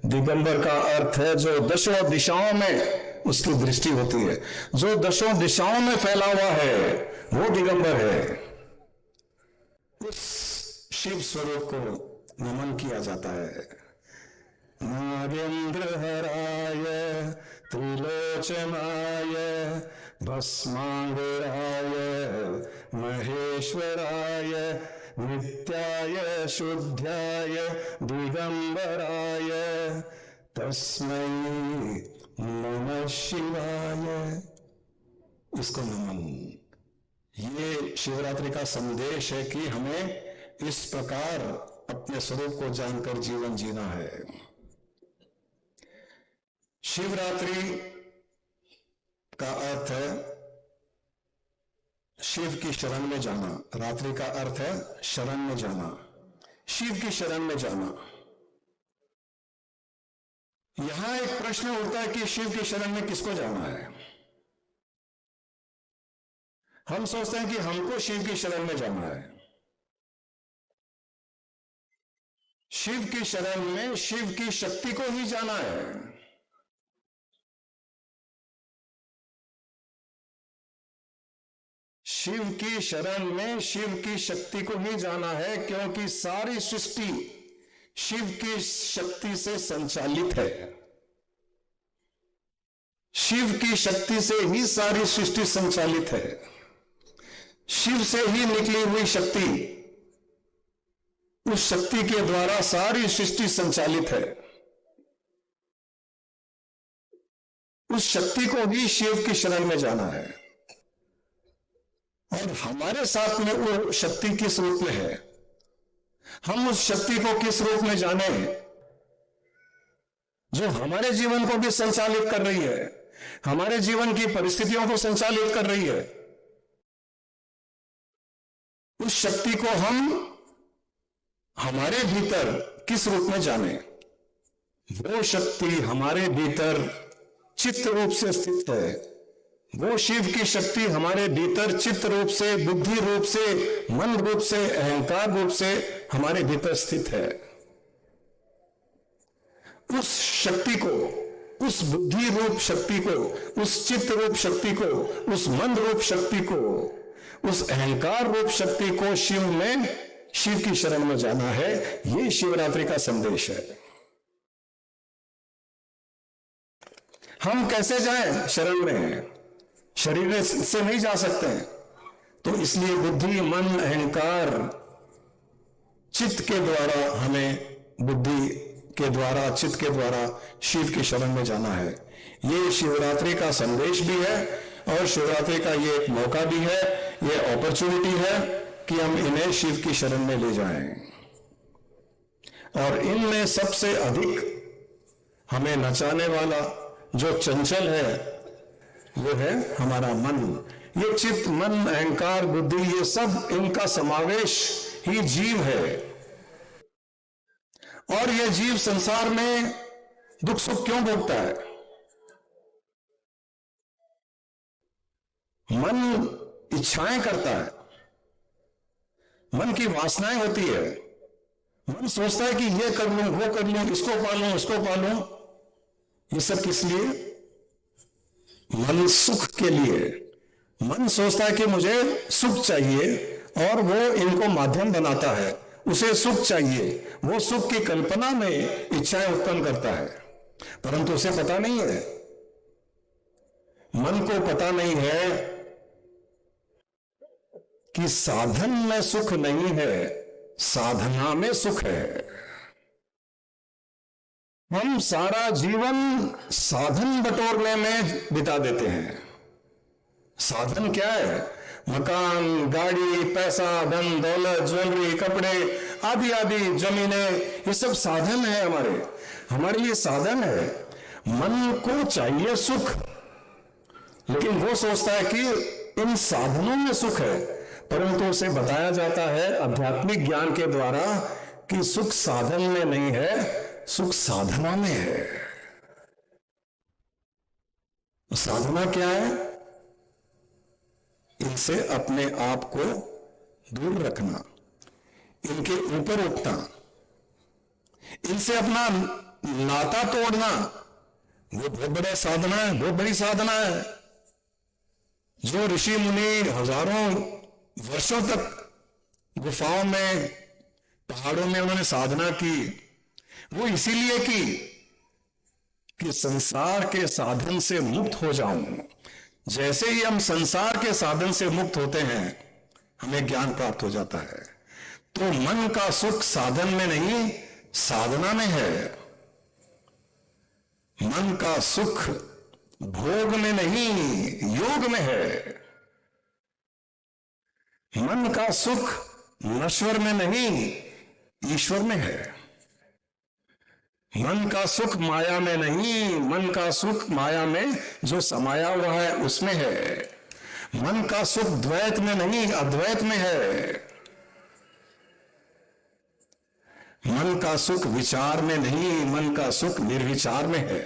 दिगंबर का अर्थ है जो दशों दिशाओं में उसकी दृष्टि होती है, जो दशों दिशाओं में फैला हुआ है वो दिगंबर है। उस शिव स्वरूप को नमन किया जाता है। नागेंद्र हराय त्रिलोचनाय भस्मांगराय महेश्वराय नित्याय शुद्धाय दिगंबराय तस्मै नमः शिवाय। इसको नमन। ये शिवरात्रि का संदेश है कि हमें इस प्रकार अपने स्वरूप को जानकर जीवन जीना है। शिवरात्रि का अर्थ है शिव की शरण में जाना। रात्रि का अर्थ है शरण में जाना, शिव की शरण में जाना। यहां एक प्रश्न उठता है कि शिव की शरण में किसको जाना है। हम सोचते हैं कि हमको शिव की शरण में जाना है। शिव की शरण में शिव की शक्ति को ही जाना है। शिव की शरण में शिव की शक्ति को ही जाना है, क्योंकि सारी सृष्टि शिव की शक्ति से संचालित है। शिव की शक्ति से ही सारी सृष्टि संचालित है। शिव से ही निकली हुई शक्ति, उस शक्ति के द्वारा सारी सृष्टि संचालित है। उस शक्ति को ही शिव की शरण में जाना है। और हमारे साथ में वो शक्ति किस रूप में है, हम उस शक्ति को किस रूप में जाने जो हमारे जीवन को भी संचालित कर रही है, हमारे जीवन की परिस्थितियों को संचालित कर रही है। उस शक्ति को हम हमारे भीतर किस रूप में जाने। वो शक्ति हमारे भीतर चित्त रूप से स्थित है। वो शिव की शक्ति हमारे भीतर चित्त रूप से, बुद्धि रूप से, मन रूप से, अहंकार रूप से हमारे भीतर स्थित है। उस शक्ति को, उस बुद्धि रूप शक्ति को, उस चित्त रूप शक्ति को, उस मन रूप शक्ति को, उस अहंकार रूप शक्ति को शिव में, शिव की शरण में जाना है। ये शिवरात्रि का संदेश है। हम कैसे जाएं शरण में? शरीर से नहीं जा सकते हैं, तो इसलिए बुद्धि, मन, अहंकार, चित्त के द्वारा हमें, बुद्धि के द्वारा, चित्त के द्वारा शिव की शरण में जाना है। ये शिवरात्रि का संदेश भी है और शिवरात्रि का ये एक मौका भी है, ये अपॉर्चुनिटी है कि हम इन्हें शिव की शरण में ले जाएं। और इनमें सबसे अधिक हमें नचाने वाला जो चंचल है वो है हमारा मन। ये चित्त, मन, अहंकार, बुद्धि, ये सब इनका समावेश ही जीव है। और ये जीव संसार में दुख सुख क्यों भोगता है? मन इच्छाएं करता है, मन की वासनाएं होती है। मन सोचता है कि ये कर लूं, वो कर लूं, इसको पालूं, उसको पालूं। ये सब किस लिए? मन सुख के लिए। मन सोचता है कि मुझे सुख चाहिए और वो इनको माध्यम बनाता है। उसे सुख चाहिए, वो सुख की कल्पना में इच्छाएं उत्पन्न करता है, परंतु उसे पता नहीं है, मन को पता नहीं है कि साधन में सुख नहीं है, साधना में सुख है। हम सारा जीवन साधन बटोरने में बिता देते हैं। साधन क्या है? मकान, गाड़ी, पैसा, धन दौलत, ज्वेलरी, कपड़े आदि आदि, जमीनें, ये सब साधन है हमारे लिए साधन है। मन को चाहिए सुख, लेकिन वो सोचता है कि इन साधनों में सुख है, परंतु उसे बताया जाता है आध्यात्मिक ज्ञान के द्वारा कि सुख साधन में नहीं है, सुख साधना में है। साधना क्या है? इनसे अपने आप को दूर रखना, इनके ऊपर उठना, इनसे अपना नाता तोड़ना वो बहुत बड़ा साधना है, बहुत बड़ी साधना है। जो ऋषि मुनि हजारों वर्षों तक गुफाओं में, पहाड़ों में उन्होंने साधना की, वो इसीलिए की कि संसार के साधन से मुक्त हो जाऊं। जैसे ही हम संसार के साधन से मुक्त होते हैं, हमें ज्ञान प्राप्त हो जाता है। तो मन का सुख साधन में नहीं, साधना में है। मन का सुख भोग में नहीं, योग में है। मन का सुख नश्वर में नहीं, ईश्वर में है। मन का सुख माया में नहीं, मन का सुख माया में जो समाया हुआ है उसमें है। मन का सुख द्वैत में नहीं, अद्वैत में है। मन का सुख विचार में नहीं, मन का सुख निर्विचार में है।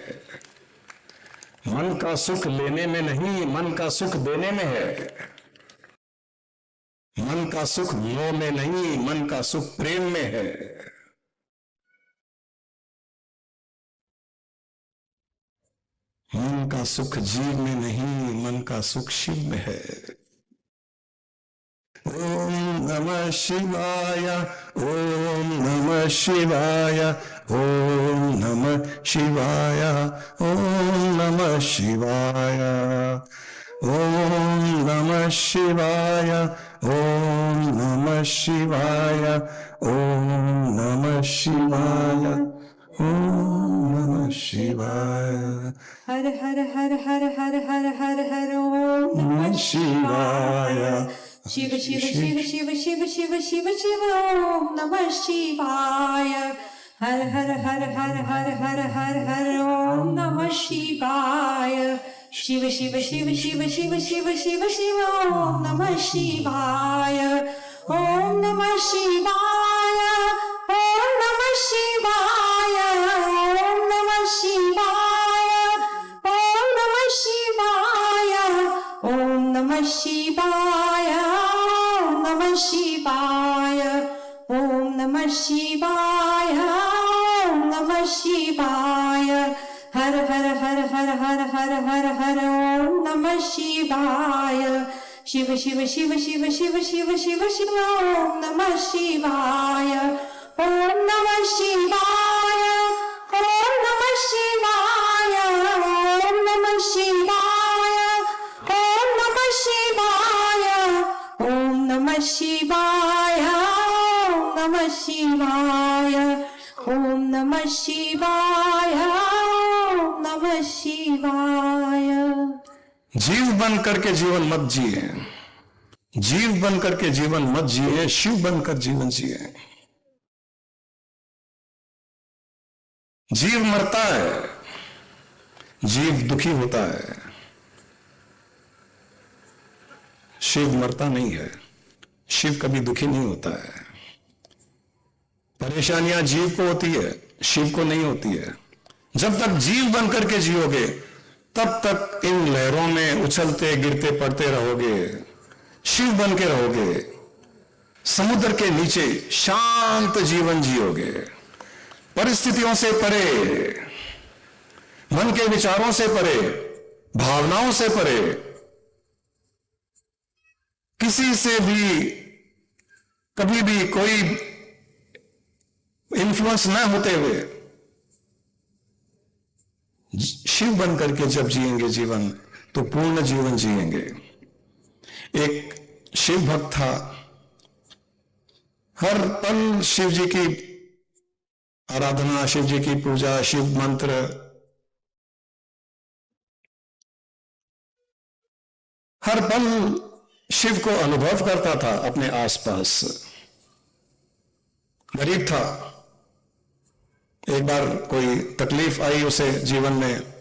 मन का सुख लेने में नहीं, मन का सुख देने में है। मन का सुख मोह में नहीं, मन का सुख प्रेम में है। मन का सुख जीव में नहीं, मन का सुख शिव में है। ओम नमः शिवाय, ओम नमः शिवाय, ओम नमः शिवाय, ओम नमः शिवाय, ओम नमः शिवाय, ओम नमः शिवाय, ओम नमः शिवाय, ओम नमः शिवाय। हर हर हर हर हर हर हर हर ओम नमः शिवाय। शिव शिव शिव शिव शिव शिव शिव शिव ओम नमः शिवाय। हर हर हर हर हर हर हर हर ओम नमः शिवाय। शिव शिव शिव शिव शिव शिव शिव शिव ओम नमः शिवाय। ओम नमः शिवाय, ओम नमः शिवाय, ओम नमः शिवाय, ओम नमः शिवाय, ओम नमः शिवाय, ओम नमः शिवाय, ओम नमः शिवाय, ओम नमः शिवाय। हर हर हर हर हर हर हर हर ओम नमः शिवाय। शिव शिव शिव शिव शिव शिव शिव शिव ओम नमः शिवाय। ओम नमः शिवाय, ओम नमः शिवाय, ओम नमः शिवाय, ओम नमः शिवाय, ओम नमः शिवाय, ओम नमः शिवाय, ओम नमः शिवाय, ओम नमः शिवाय। जीव बन करके जीवन मत जिए, जीव बन करके जीवन मत जिए, शिव बनकर जीवन जिए। जीव मरता है, जीव दुखी होता है, शिव मरता नहीं है, शिव कभी दुखी नहीं होता है। परेशानियां जीव को होती है, शिव को नहीं होती है। जब तक जीव बन करके जियोगे तब तक इन लहरों में उछलते गिरते पड़ते रहोगे, शिव बन के रहोगे। समुद्र के नीचे शांत जीवन जियोगे, परिस्थितियों से परे, मन के विचारों से परे, भावनाओं से परे, किसी से भी कभी भी कोई इन्फ्लुएंस न होते हुए शिव बन करके जब जिएंगे जीवन, तो पूर्ण जीवन जिएंगे। एक शिव भक्त था, हर पल शिव जी की आराधना, शिव जी की पूजा, शिव मंत्र, हर पल शिव को अनुभव करता था अपने आसपास। गरीब था, एक बार कोई तकलीफ आई उसे जीवन में,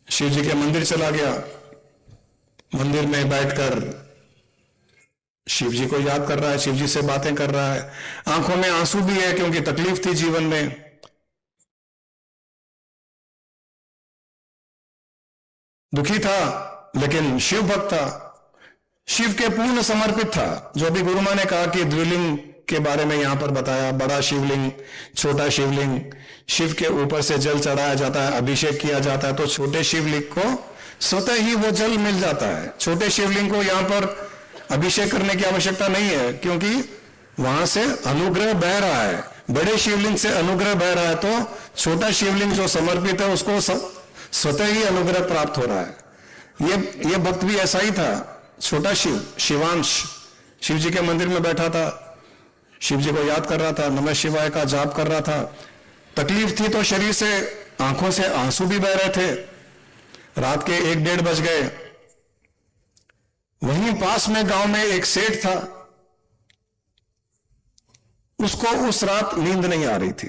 शिव जी के मंदिर चला गया। मंदिर में बैठकर शिव जी को याद कर रहा है, शिव जी से बातें कर रहा है। आंखों में आंसू भी है क्योंकि तकलीफ थी जीवन में। दुखी था लेकिन शिव भक्त था, शिव के पूर्ण समर्पित था। जो भी गुरु मां ने कहा कि द्विलिंग के बारे में यहां पर बताया, बड़ा शिवलिंग, छोटा शिवलिंग, शिव के ऊपर से जल चढ़ाया जाता है, अभिषेक किया जाता है, तो छोटे शिवलिंग को स्वतः ही वो जल मिल जाता है। छोटे शिवलिंग को यहां पर अभिषेक करने की आवश्यकता नहीं है, क्योंकि वहां से अनुग्रह बह रहा है। बड़े शिवलिंग से अनुग्रह बह रहा है, तो छोटा शिवलिंग जो समर्पित है उसको स्वतः ही अनुग्रह प्राप्त हो रहा है। ये भक्त भी ऐसा ही था। छोटा शिव, शिवांश, शिव जी के मंदिर में बैठा था, शिव जी को याद कर रहा था, नमः शिवाय का जाप कर रहा था। तकलीफ थी तो शरीर से, आंखों से आंसू भी बह रहे थे। रात के 1-1:30 बज गए। वहीं पास में गांव में एक सेठ था, उसको उस रात नींद नहीं आ रही थी।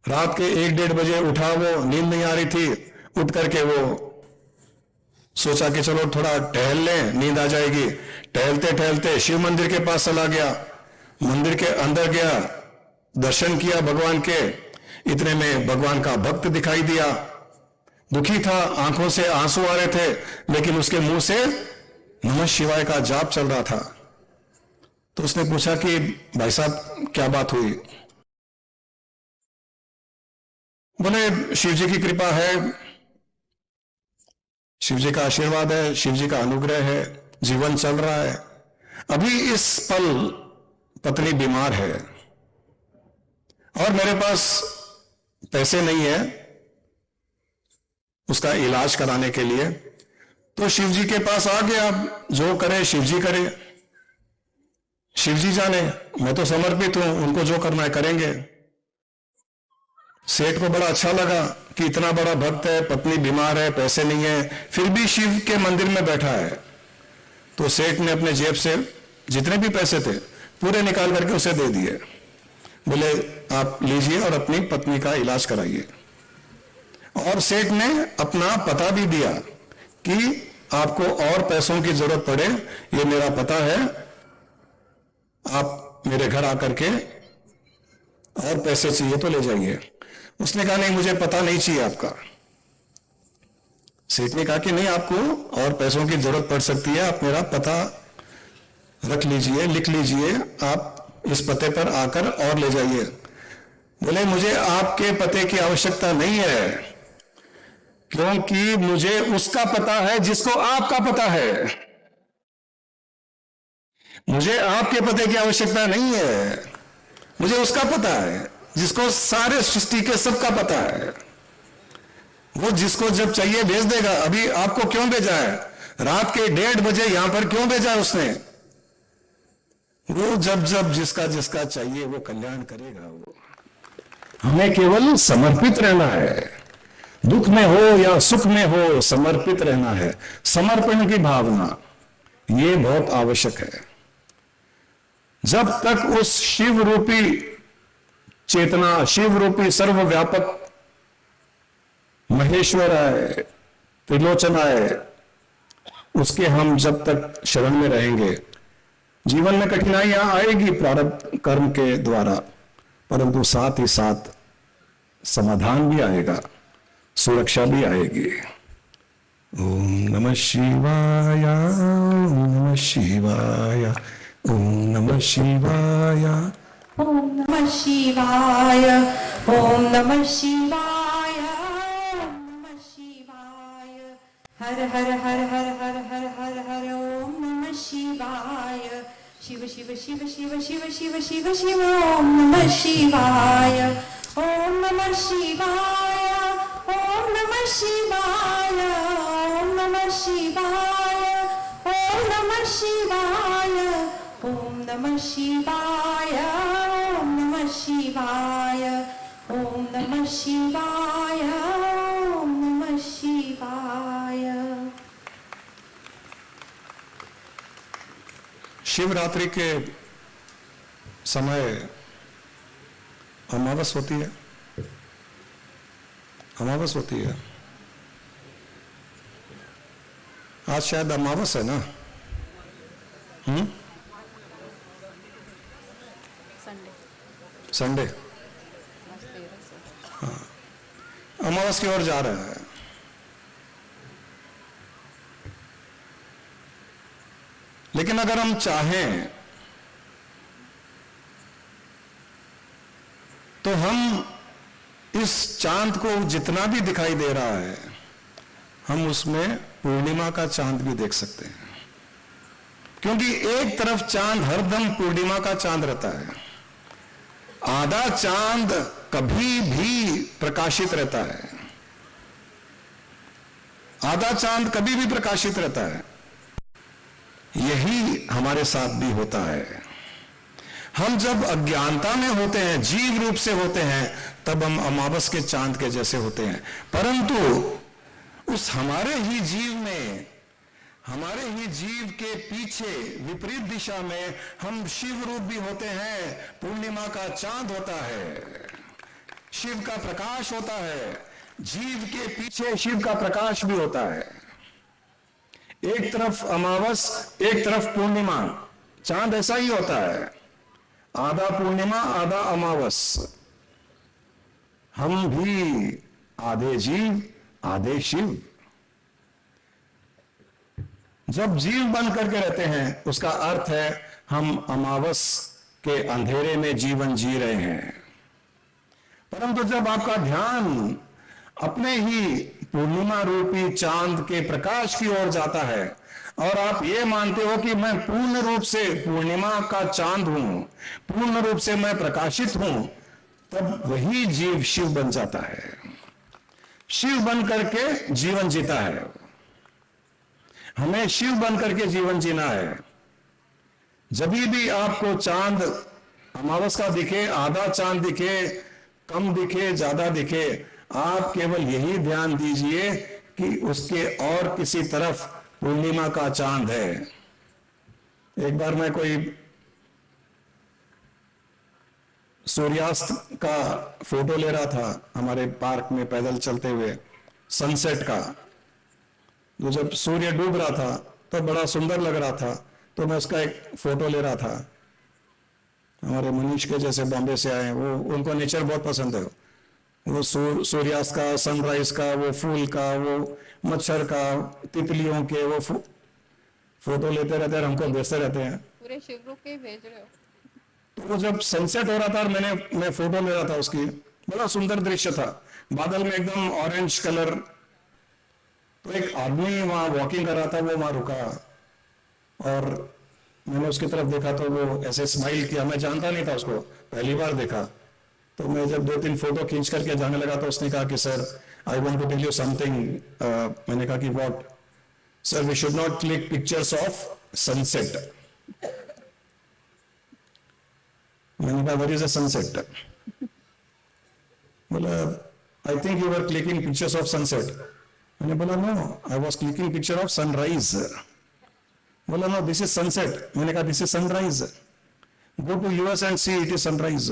रात के 1-1:30 बजे उठा, वो नींद नहीं आ रही थी। उठ करके वो सोचा कि चलो थोड़ा टहल लें, नींद आ जाएगी। टहलते टहलते शिव मंदिर के पास चला गया, मंदिर के अंदर गया, दर्शन किया भगवान के। इतने में भगवान का भक्त दिखाई दिया, दुखी था, आंखों से आंसू आ रहे थे, लेकिन उसके मुंह से नमः शिवाय का जाप चल रहा था। तो उसने पूछा कि भाई साहब क्या बात हुई? बोले शिव जी की कृपा है, शिव जी का आशीर्वाद है, शिव जी का अनुग्रह है, जीवन चल रहा है। अभी इस पल पत्नी बीमार है और मेरे पास पैसे नहीं है उसका इलाज कराने के लिए, तो शिव जी के पास आ गया। जो करे शिव जी करे, शिव जी जाने, मैं तो समर्पित हूं, उनको जो करना है करेंगे। सेठ को बड़ा अच्छा लगा कि इतना बड़ा भक्त है, पत्नी बीमार है, पैसे नहीं है, फिर भी शिव के मंदिर में बैठा है। तो सेठ ने अपने जेब से जितने भी पैसे थे पूरे निकाल करके उसे दे दिए। बोले आप लीजिए और अपनी पत्नी का इलाज कराइए। और सेठ ने अपना पता भी दिया कि आपको और पैसों की जरूरत पड़े, ये मेरा पता है, आप मेरे घर आकर के और पैसे चाहिए तो ले जाइए। उसने कहा नहीं, मुझे पता नहीं चाहिए आपका। सेठ ने कहा कि नहीं, आपको और पैसों की जरूरत पड़ सकती है, आप मेरा पता रख लीजिए, लिख लीजिए, आप इस पते पर आकर और ले जाइए। बोले मुझे आपके पते की आवश्यकता नहीं है, क्योंकि मुझे उसका पता है जिसको आपका पता है। मुझे आपके पते की आवश्यकता नहीं है, मुझे उसका पता है जिसको सारे सृष्टि के सबका पता है। वो जिसको जब चाहिए भेज देगा। अभी आपको क्यों भेजा है? रात के 1:30 बजे यहां पर क्यों भेजा है उसने? वो जब जब जिसका जिसका चाहिए वो कल्याण करेगा। वो हमें केवल समर्पित रहना है, दुख में हो या सुख में हो, समर्पित रहना है। समर्पण की भावना ये बहुत आवश्यक है। जब तक उस शिव रूपी चेतना, शिव रूपी सर्वव्यापक महेश्वर है, त्रिलोचन है, उसके हम जब तक शरण में रहेंगे, जीवन में कठिनाइयां आएगी प्रारब्ध कर्म के द्वारा, परंतु साथ ही साथ समाधान भी आएगा, सुरक्षा भी आएगी। ओम नमः शिवाय, ओम नमः शिवाय, ओम नमः शिवाय, ॐ नमः शिवाय, ॐ नमः शिवाय, ॐ नमः शिवाय। हर हर हर हर हर हर हर हर ॐ नमः शिवाय। शिव शिव शिव शिव शिव शिव शिव शिव ॐ नमः शिवाय, ॐ नमः शिवाय, ॐ नमः शिवाय, ॐ नमः शिवाय, ॐ नमः शिवाय, ॐ नमः शिवाय, ॐ नमः शिवाय, ॐ नमः शिवाय, ॐ नमः शिवाय। शिवरात्रि के समय अमावस होती है, अमावस होती है। आज शायद अमावस है ना? संडे। हाँ, अमावस की ओर जा रहा है। लेकिन अगर हम चाहें तो हम इस चांद को जितना भी दिखाई दे रहा है, हम उसमें पूर्णिमा का चांद भी देख सकते हैं, क्योंकि एक तरफ चांद हरदम पूर्णिमा का चांद रहता है, आधा चांद कभी भी प्रकाशित रहता है, आधा चांद कभी भी प्रकाशित रहता है। यही हमारे साथ भी होता है। हम जब अज्ञानता में होते हैं, जीव रूप से होते हैं, तब हम अमावस के चांद के जैसे होते हैं, परंतु उस हमारे ही जीव में, हमारे ही जीव के पीछे विपरीत दिशा में हम शिव रूप भी होते हैं। पूर्णिमा का चांद होता है, शिव का प्रकाश होता है, जीव के पीछे शिव का प्रकाश भी होता है। एक तरफ अमावस, एक तरफ पूर्णिमा, चांद ऐसा ही होता है, आधा पूर्णिमा आधा अमावस। हम भी आधे जीव आधे शिव। जब जीव बन करके रहते हैं, उसका अर्थ है हम अमावस के अंधेरे में जीवन जी रहे हैं। परंतु जब आपका ध्यान अपने ही पूर्णिमा रूपी चांद के प्रकाश की ओर जाता है और आप ये मानते हो कि मैं पूर्ण रूप से पूर्णिमा का चांद हूं, पूर्ण रूप से मैं प्रकाशित हूं, तब वही जीव शिव बन जाता है। शिव बन करके जीवन जीता है। हमें शिव बन करके जीवन जीना है। जब भी आपको चांद अमावस का दिखे, आधा चांद दिखे, कम दिखे, ज्यादा दिखे, आप केवल यही ध्यान दीजिए कि उसके और किसी तरफ पूर्णिमा का चांद है। एक बार मैं कोई सूर्यास्त का फोटो ले रहा था हमारे पार्क में पैदल चलते हुए, सनसेट का। तो जब सूर्य डूब रहा था तो बड़ा सुंदर लग रहा था, तो मैं उसका एक फोटो ले रहा था। हमारे मनीष के जैसे बॉम्बे से आए, वो उनको नेचर बहुत पसंद है। वो सूर्यास्त का, सनराइज का, वो फूल का, वो मच्छर का, तितलियों के वो फोटो लेते रहते हैं, हमको भेजते रहते हैं। पूरे शिवरूप के भेज रहे हो? तो वो जब सनसेट हो रहा था और मैं फोटो ले रहा था उसकी, बड़ा सुंदर दृश्य था, बादल में एकदम ऑरेंज कलर। तो एक आदमी वहां वॉकिंग कर रहा था, वो वहां रुका और मैंने उसकी तरफ देखा तो वो ऐसे स्माइल किया। मैं जानता नहीं था उसको, पहली बार देखा। तो मैं जब 2-3 फोटो खींच करके जाने लगा तो उसने कहा कि sir, I want to tell you something. मैंने कहा कि what? Sir, we should not click pictures of sunset. मैंने कहा व्हाट इज अ सनसेट? बोला I think you are clicking pictures of sunset. मैंने बोला no, I was clicking picture of sunrise. बोला नो, दिस इज सनसेट। मैंने कहा this is sunrise. Go to US and see, it is sunrise.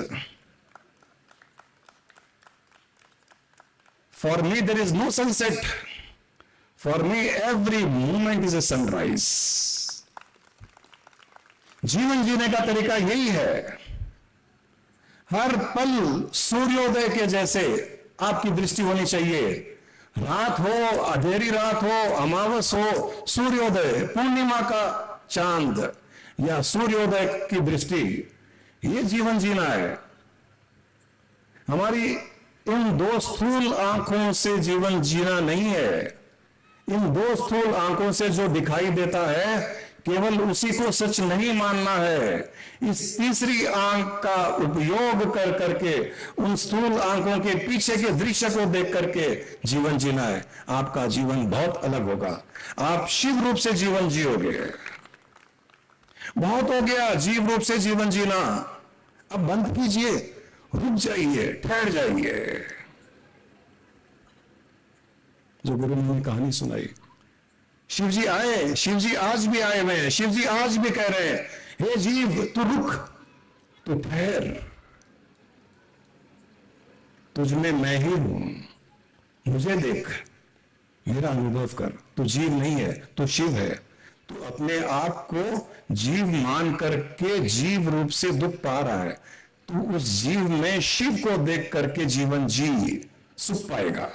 For me, there is no sunset. For me, every moment is a sunrise. जीवन जीने का तरीका यही है। हर पल सूर्योदय के जैसे आपकी दृष्टि होनी चाहिए। रात हो, अंधेरी रात हो, अमावस हो, सूर्योदय, पूर्णिमा का चांद या सूर्योदय की दृष्टि, ये जीवन जीना है। हमारी इन 2 स्थूल आंखों से जीवन जीना नहीं है। इन 2 स्थूल आंखों से जो दिखाई देता है, केवल उसी को सच नहीं मानना है। इस तीसरी आंख का उपयोग कर करके, उन स्थूल आंखों के पीछे के दृश्य को देख करके जीवन जीना है। आपका जीवन बहुत अलग होगा। आप शिव रूप से जीवन जियोगे। बहुत हो गया जीव रूप से जीवन जीना, अब बंद कीजिए, रुक जाइए, ठहर जाइए। जो गुरु ने कहानी सुनाई, शिव जी आए, शिव जी आज भी आए हुए हैं। शिव जी आज भी कह रहे हैं, हे जीव, तू रुक, तू ठहर, तुझ में मैं ही हूं, मुझे देख, मेरा अनुभव कर। तू जीव नहीं है, तू शिव है। तू अपने आप को जीव मान करके जीव रूप से दुख पा रहा है। तू उस जीव में शिव को देख करके जीवन जी सुख पाएगा।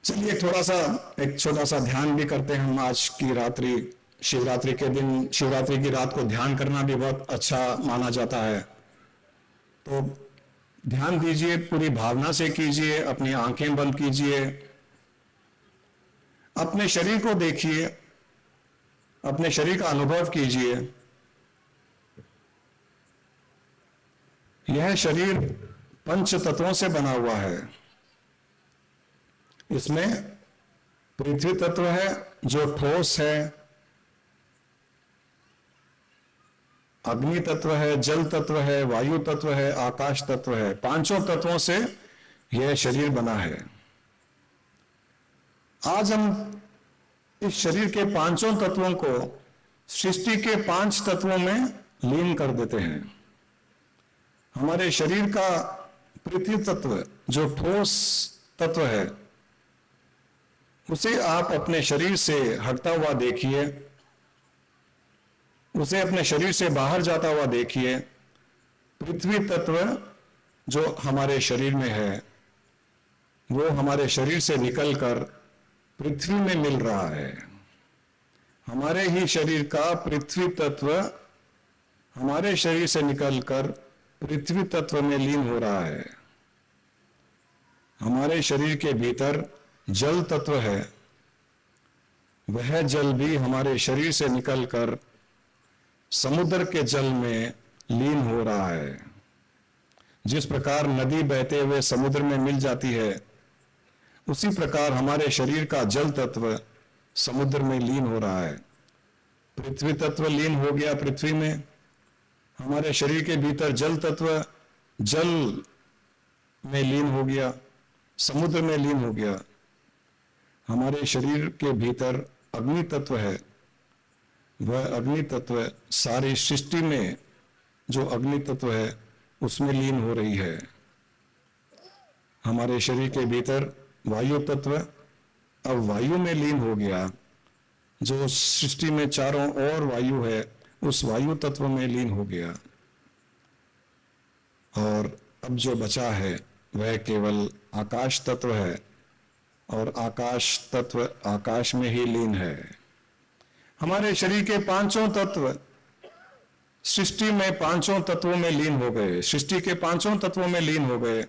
चलिए एक छोटा सा ध्यान भी करते हैं हम आज की रात्रि। शिवरात्रि के दिन, शिवरात्रि की रात को ध्यान करना भी बहुत अच्छा माना जाता है। तो ध्यान दीजिए, पूरी भावना से कीजिए, अपनी आंखें बंद कीजिए, अपने शरीर को देखिए, अपने शरीर का अनुभव कीजिए। यह शरीर पंच तत्वों से बना हुआ है। इसमें पृथ्वी तत्व है जो ठोस है, अग्नि तत्व है, जल तत्व है, वायु तत्व है, आकाश तत्व है। पांचों तत्वों से यह शरीर बना है। आज हम इस शरीर के पांचों तत्वों को सृष्टि के 5 तत्वों में लीन कर देते हैं। हमारे शरीर का पृथ्वी तत्व जो ठोस तत्व है, उसे आप अपने शरीर से हटता हुआ देखिए, उसे अपने शरीर से बाहर जाता हुआ देखिए। पृथ्वी तत्व जो हमारे शरीर में है, वो हमारे शरीर से निकलकर पृथ्वी में मिल रहा है। हमारे ही शरीर का पृथ्वी तत्व हमारे शरीर से निकलकर पृथ्वी तत्व में लीन हो रहा है। हमारे शरीर के भीतर जल तत्व है, वह जल भी हमारे शरीर से निकलकर समुद्र के जल में लीन हो रहा है। जिस प्रकार नदी बहते हुए समुद्र में मिल जाती है, उसी प्रकार हमारे शरीर का जल तत्व समुद्र में लीन हो रहा है। पृथ्वी तत्व लीन हो गया पृथ्वी में, हमारे शरीर के भीतर जल तत्व जल में लीन हो गया, समुद्र में लीन हो गया। हमारे शरीर के भीतर अग्नि तत्व है, वह अग्नि तत्व सारी सृष्टि में जो अग्नि तत्व है उसमें लीन हो रही है। हमारे शरीर के भीतर वायु तत्व अब वायु में लीन हो गया, जो सृष्टि में चारों ओर वायु है उस वायु तत्व में लीन हो गया। और अब जो बचा है वह केवल आकाश तत्व है, और आकाश तत्व आकाश में ही लीन है। हमारे शरीर के पांचों तत्व सृष्टि में पांचों तत्वों में लीन हो गए, सृष्टि के पांचों तत्वों में लीन हो गए।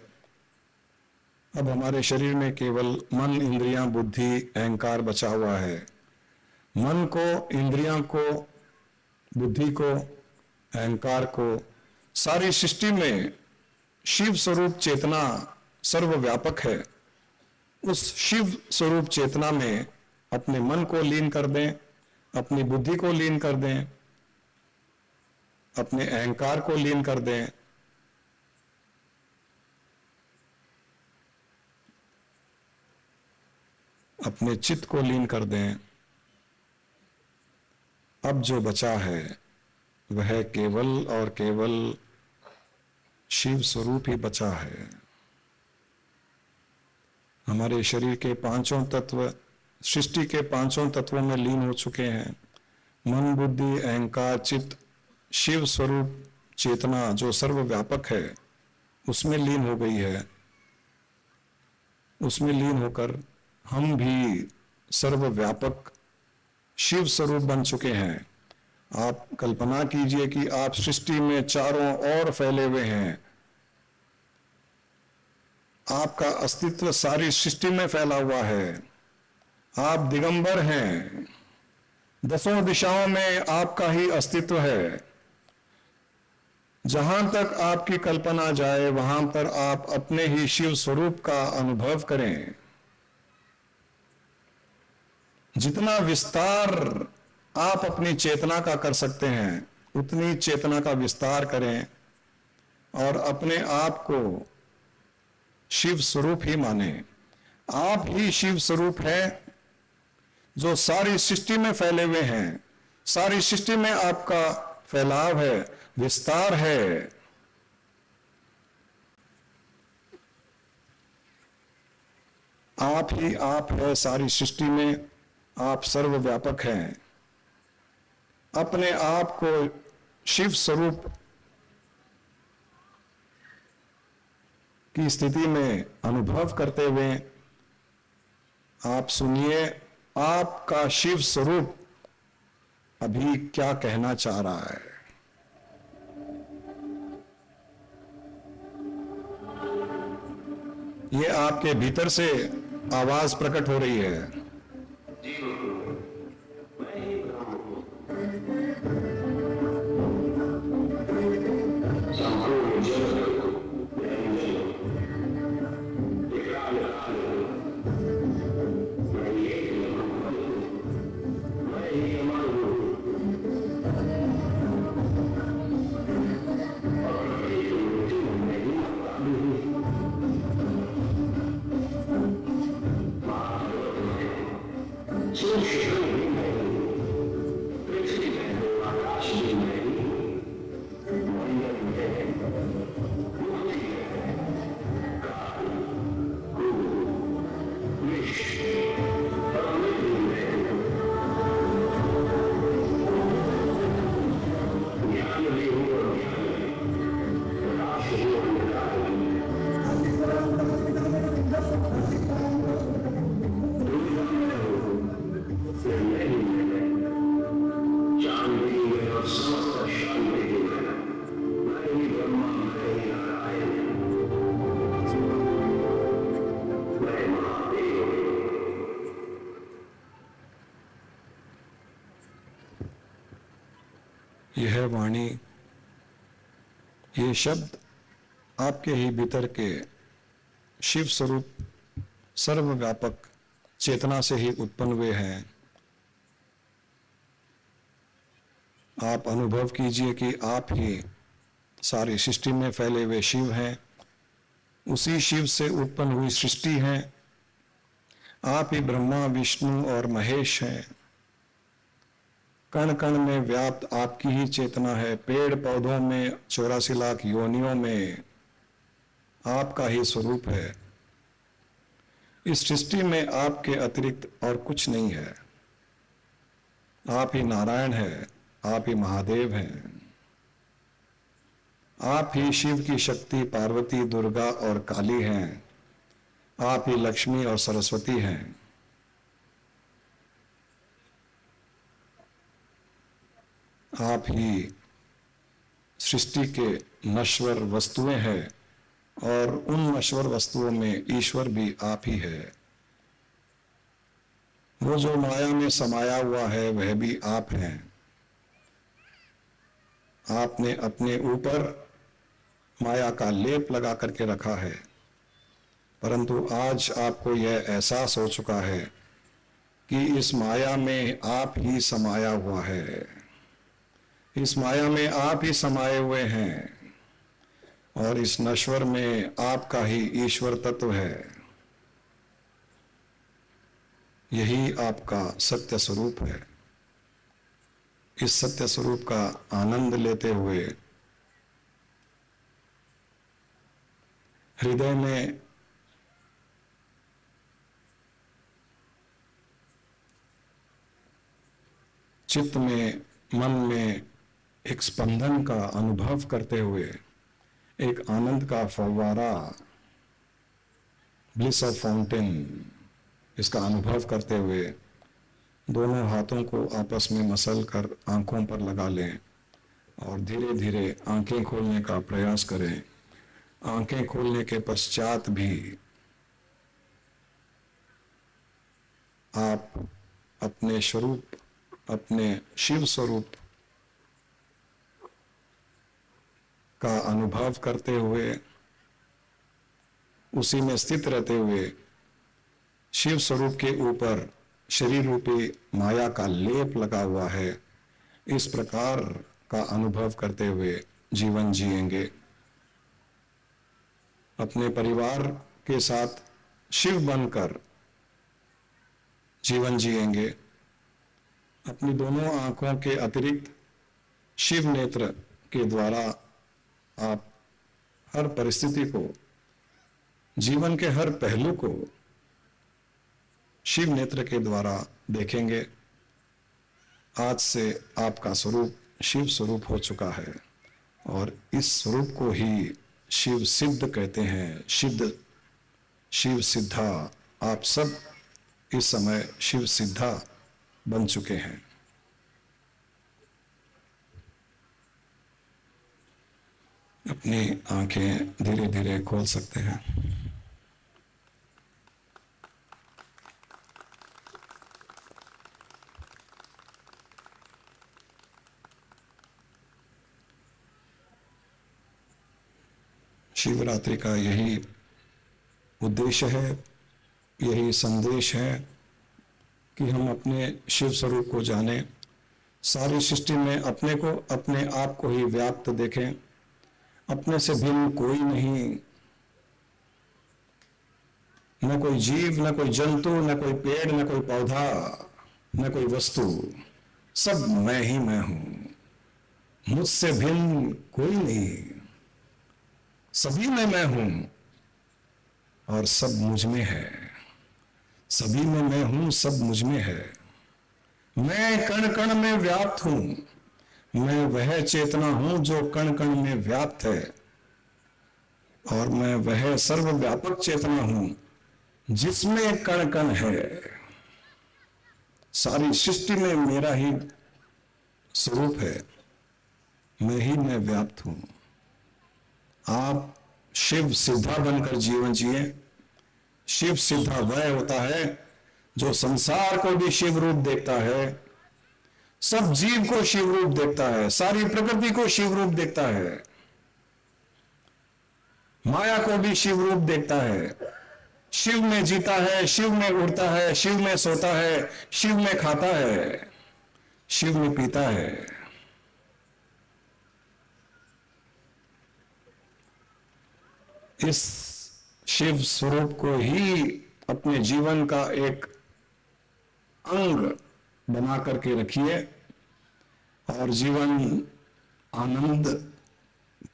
अब हमारे शरीर में केवल मन, इंद्रियां, बुद्धि, अहंकार बचा हुआ है। मन को, इंद्रियां को, बुद्धि को, अहंकार को, सारी सृष्टि में शिव स्वरूप चेतना सर्वव्यापक है। उस शिव स्वरूप चेतना में अपने मन को लीन कर दें, अपनी बुद्धि को लीन कर दें, अपने अहंकार को लीन कर दें, अपने चित्त को लीन कर दें। अब जो बचा है वह केवल और केवल शिव स्वरूप ही बचा है। हमारे शरीर के पांचों तत्व सृष्टि के पांचों तत्वों में लीन हो चुके हैं। मन, बुद्धि, अहंकार, चित्त शिव स्वरूप चेतना जो सर्वव्यापक है उसमें लीन हो गई है। उसमें लीन होकर हम भी सर्वव्यापक शिव स्वरूप बन चुके हैं। आप कल्पना कीजिए कि आप सृष्टि में चारों ओर फैले हुए हैं। आपका अस्तित्व सारी सृष्टि में फैला हुआ है। आप दिगंबर हैं, दसों दिशाओं में आपका ही अस्तित्व है। जहां तक आपकी कल्पना जाए वहां पर आप अपने ही शिव स्वरूप का अनुभव करें। जितना विस्तार आप अपनी चेतना का कर सकते हैं उतनी चेतना का विस्तार करें और अपने आप को शिव स्वरूप ही माने। आप ही शिव स्वरूप है जो सारी सृष्टि में फैले हुए हैं। सारी सृष्टि में आपका फैलाव है, विस्तार है। आप ही आप है सारी सृष्टि में। आप सर्वव्यापक हैं। अपने आप को शिव स्वरूप की स्थिति में अनुभव करते हुए आप सुनिए, आपका शिव स्वरूप अभी क्या कहना चाह रहा है। ये आपके भीतर से आवाज प्रकट हो रही है। यह वाणी, ये शब्द आपके ही भीतर के शिव स्वरूप सर्वव्यापक चेतना से ही उत्पन्न हुए हैं। आप अनुभव कीजिए कि आप ही सारी सृष्टि में फैले हुए शिव हैं, उसी शिव से उत्पन्न हुई सृष्टि है। आप ही ब्रह्मा, विष्णु और महेश हैं। कण कण में व्याप्त आपकी ही चेतना है। पेड़ पौधों में 84 लाख योनियों में आपका ही स्वरूप है। इस सृष्टि में आपके अतिरिक्त और कुछ नहीं है। आप ही नारायण है, आप ही महादेव हैं। आप ही शिव की शक्ति पार्वती, दुर्गा और काली हैं। आप ही लक्ष्मी और सरस्वती हैं। आप ही सृष्टि के नश्वर वस्तुएं हैं और उन नश्वर वस्तुओं में ईश्वर भी आप ही है। वो जो माया में समाया हुआ है वह भी आप हैं। आपने अपने ऊपर माया का लेप लगा करके रखा है, परंतु आज आपको यह एहसास हो चुका है कि इस माया में आप ही समाया हुआ है। इस माया में आप ही समाये हुए हैं और इस नश्वर में आपका ही ईश्वर तत्व है। यही आपका सत्य स्वरूप है। इस सत्य स्वरूप का आनंद लेते हुए हृदय में चित्त में, मन में एक स्पंदन का अनुभव करते हुए, एक आनंद का फव्वारा, ब्लिस ऑफ फाउंटेन, इसका अनुभव करते हुए दोनों हाथों को आपस में मसल कर आंखों पर लगा लें और धीरे धीरे आंखें खोलने का प्रयास करें। आंखें खोलने के पश्चात भी आप अपने स्वरूप, अपने शिव स्वरूप का अनुभव करते हुए, उसी में स्थित रहते हुए शिव स्वरूप के ऊपर शरीर रूपी माया का लेप लगा हुआ है, इस प्रकार का अनुभव करते हुए जीवन जिएंगे। अपने परिवार के साथ शिव बनकर जीवन जिएंगे। अपनी दोनों आंखों के अतिरिक्त शिव नेत्र के द्वारा आप हर परिस्थिति को, जीवन के हर पहलू को शिव नेत्र के द्वारा देखेंगे। आज से आपका स्वरूप शिव स्वरूप हो चुका है और इस स्वरूप को ही शिव सिद्ध कहते हैं। सिद्ध, शिव सिद्धा। आप सब इस समय शिव सिद्धा बन चुके हैं। अपनी आंखें धीरे धीरे खोल सकते हैं। शिवरात्रि का यही उद्देश्य है, यही संदेश है कि हम अपने शिव स्वरूप को जानें, सारी सृष्टि में अपने को, अपने आप को ही व्याप्त देखें। अपने से भिन्न कोई नहीं, न कोई जीव, न कोई जंतु, न कोई पेड़, न कोई पौधा, न कोई वस्तु, सब मैं ही मैं हूं। मुझसे भिन्न कोई नहीं, सभी में मैं हूं और सब मुझ में है। सभी में मैं हूं, सब मुझ में है। मैं कण कण में व्याप्त हूं। मैं वह चेतना हूं जो कण कण में व्याप्त है, और मैं वह सर्वव्यापक चेतना हूं जिसमें कण कण है। सारी सृष्टि में मेरा ही स्वरूप है, मैं ही मैं व्याप्त हूं। आप शिव सिद्धा बनकर जीवन जिए। शिव सिद्धा वह होता है जो संसार को भी शिव रूप देखता है, सब जीव को शिव रूप देखता है, सारी प्रकृति को शिव रूप देखता है, माया को भी शिव रूप देखता है। शिव में जीता है, शिव में उड़ता है, शिव में सोता है, शिव में खाता है, शिव में पीता है। इस शिव स्वरूप को ही अपने जीवन का एक अंग बना करके रखिए और जीवन आनंद,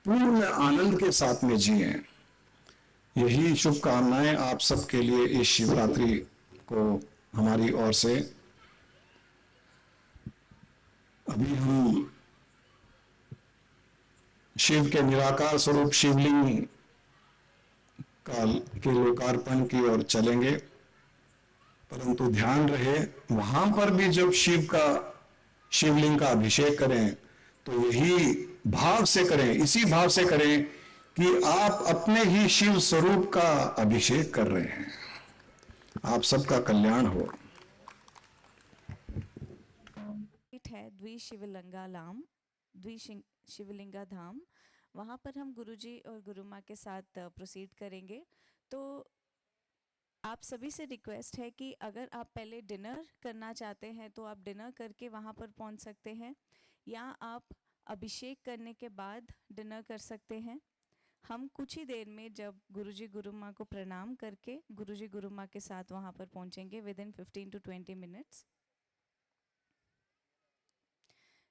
पूर्ण आनंद के साथ में जिए। यही शुभकामनाएं आप सबके लिए इस शिवरात्रि को हमारी ओर से। अभी हम शिव के निराकार स्वरूप शिवलिंग के लोकार्पण की ओर चलेंगे, परंतु ध्यान रहे वहां पर भी जब शिवलिंग का अभिषेक करें तो यही भाव से करें, इसी भाव से करें कि आप अपने ही शिव स्वरूप का अभिषेक कर रहे हैं। आप सबका कल्याण हो। है द्विशिवलिंगालाम, द्विशिवलिंगा धाम। वहाँ पर हम गुरुजी और गुरु माँ के साथ प्रोसीड करेंगे। तो आप सभी से रिक्वेस्ट है कि अगर आप पहले डिनर करना चाहते हैं तो आप डिनर करके वहाँ पर पहुँच सकते हैं, या आप अभिषेक करने के बाद डिनर कर सकते हैं। हम कुछ ही देर में जब गुरुजी गुरु माँ को प्रणाम करके गुरुजी गुरु माँ के साथ वहाँ पर पहुँचेंगे within 15 to 20 minutes.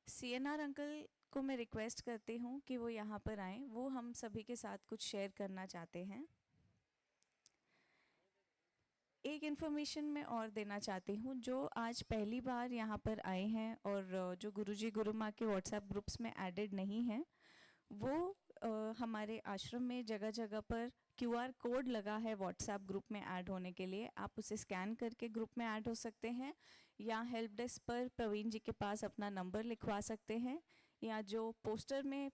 CNR uncle को मैं रिक्वेस्ट करती हूँ कि वो यहाँ पर आएँ, वो हम सभी के साथ कुछ शेयर करना चाहते हैं। एक इन्फॉर्मेशन मैं और देना चाहती हूँ, जो आज पहली बार यहाँ पर आए हैं और जो गुरुजी गुरु माँ के व्हाट्सएप ग्रुप्स में एडेड नहीं हैं, वो हमारे आश्रम में जगह जगह पर QR कोड लगा है व्हाट्सएप ग्रुप में ऐड होने के लिए। आप उसे स्कैन करके ग्रुप में ऐड हो सकते हैं, या हेल्प डेस्क पर प्रवीण जी के पास अपना नंबर लिखवा सकते हैं, या जो पोस्टर में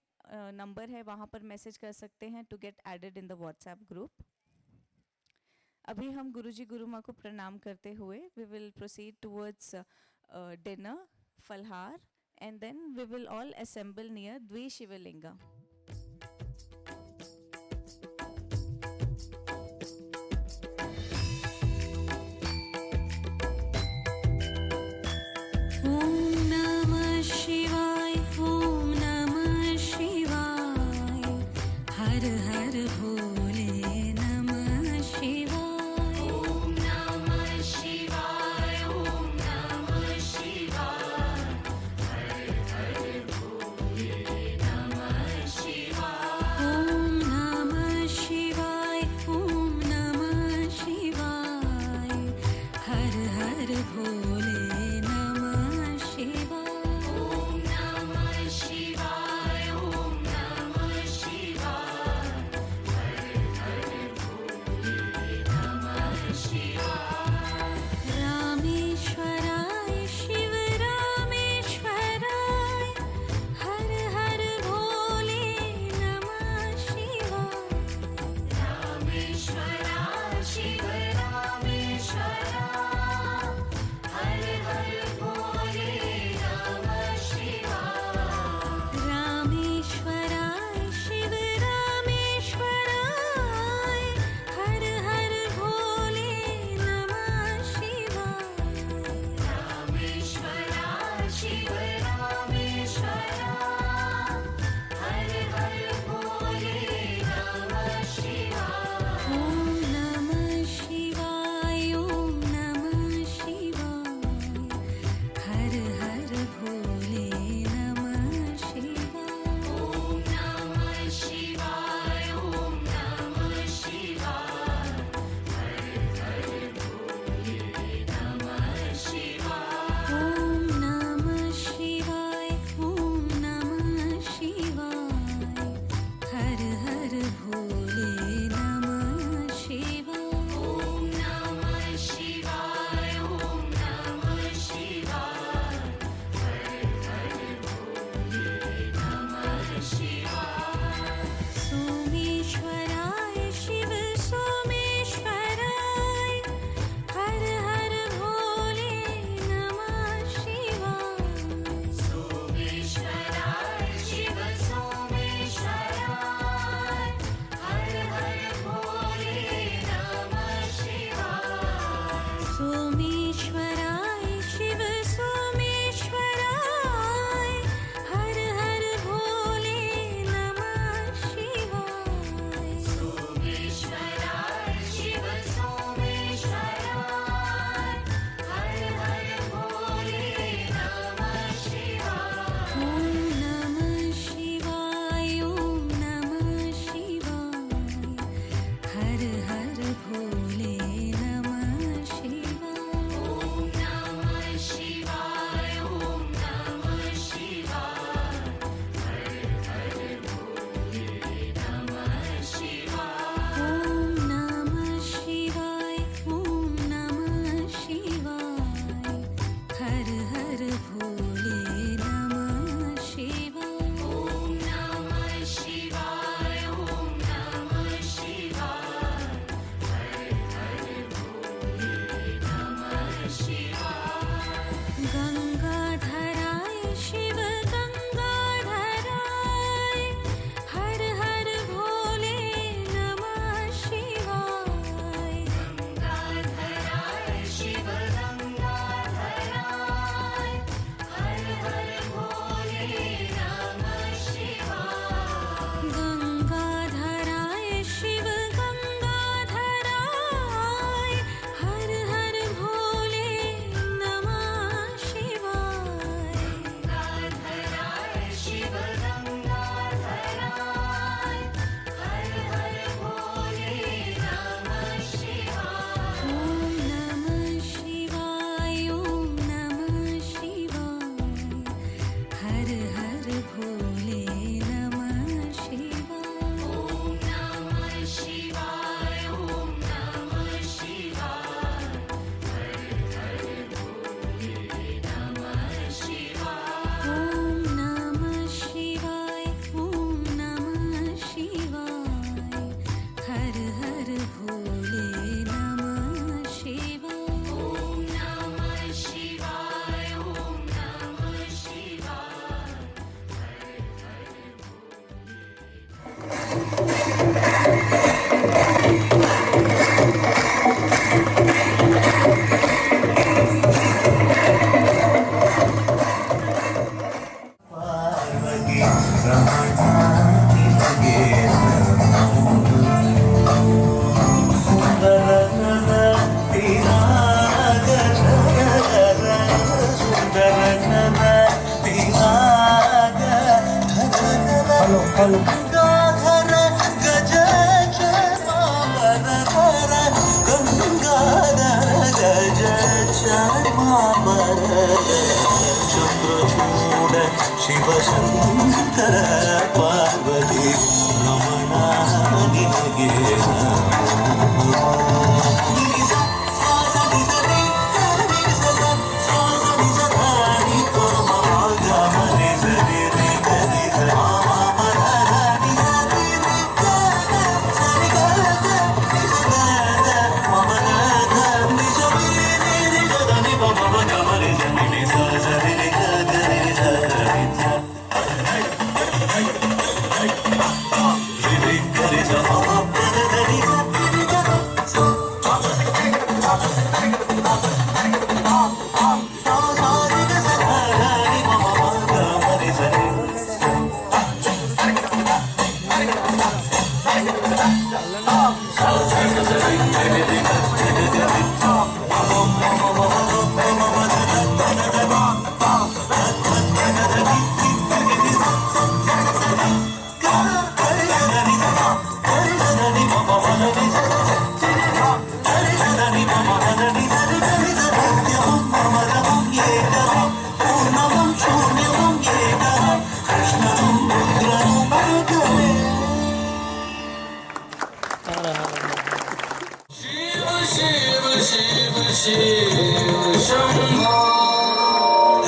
नंबर है वहाँ पर मैसेज कर सकते हैं to get added in the WhatsApp group. अभी हम गुरुजी गुरु माँ को प्रणाम करते हुए we will proceed towards dinner, फलहार, and then we will all assemble near द्विशिवलिंगा। गंगाधर गज गंगाधर गज चंद्रचूड शिव शंकर पार्वती रमणा निनगे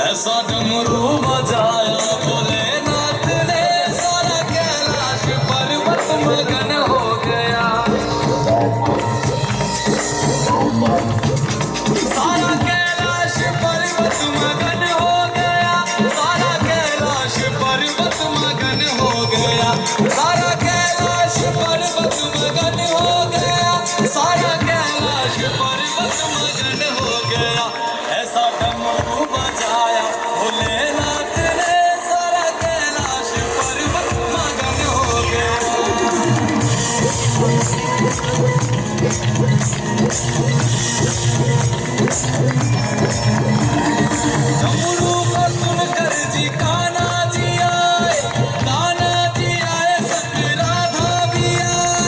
ऐसा डमरू बजाया भोलेनाथ ने सारा कैलाश पर्वत मगन हो गया सारा कैलाश पर्वत मगन हो गया सारा कैलाश पर्वत मगन हो गया सारा कैलाश पर्वत मगन हो गया सारा कैलाश पर्वत मगन हो गया ऐसा डमरू बजाया भोलेनाथ ने सारा कैलाश पर्वत मगन हो गया डमरू को सुनकर जी कान्हा जी आए संग राधा भी आए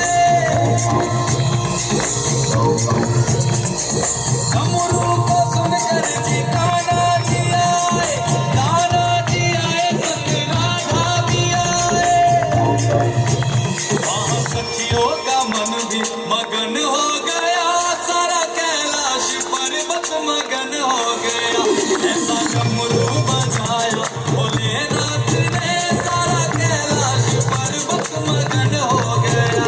डमरू को सुनकर जी कान्हा जी आए संग राधा भी आए वहाँ सखियों का मन भी मगन हो गया सारा कैलाश पर्वत मगन हो गया ऐसा डमरू बजाया भोलेनाथ ने सारा कैलाश पर्वत मगन हो गया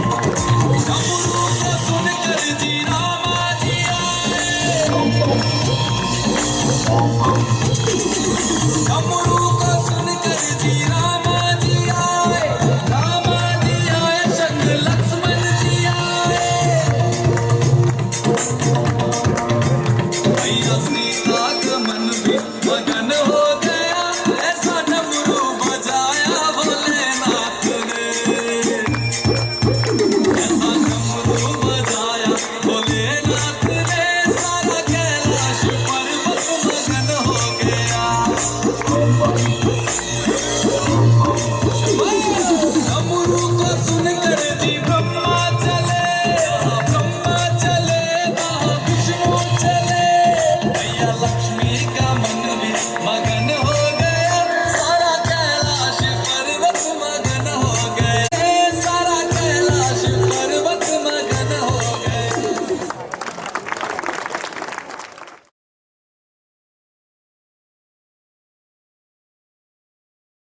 डमरू को सुनकर जी रामा जी आए डमरू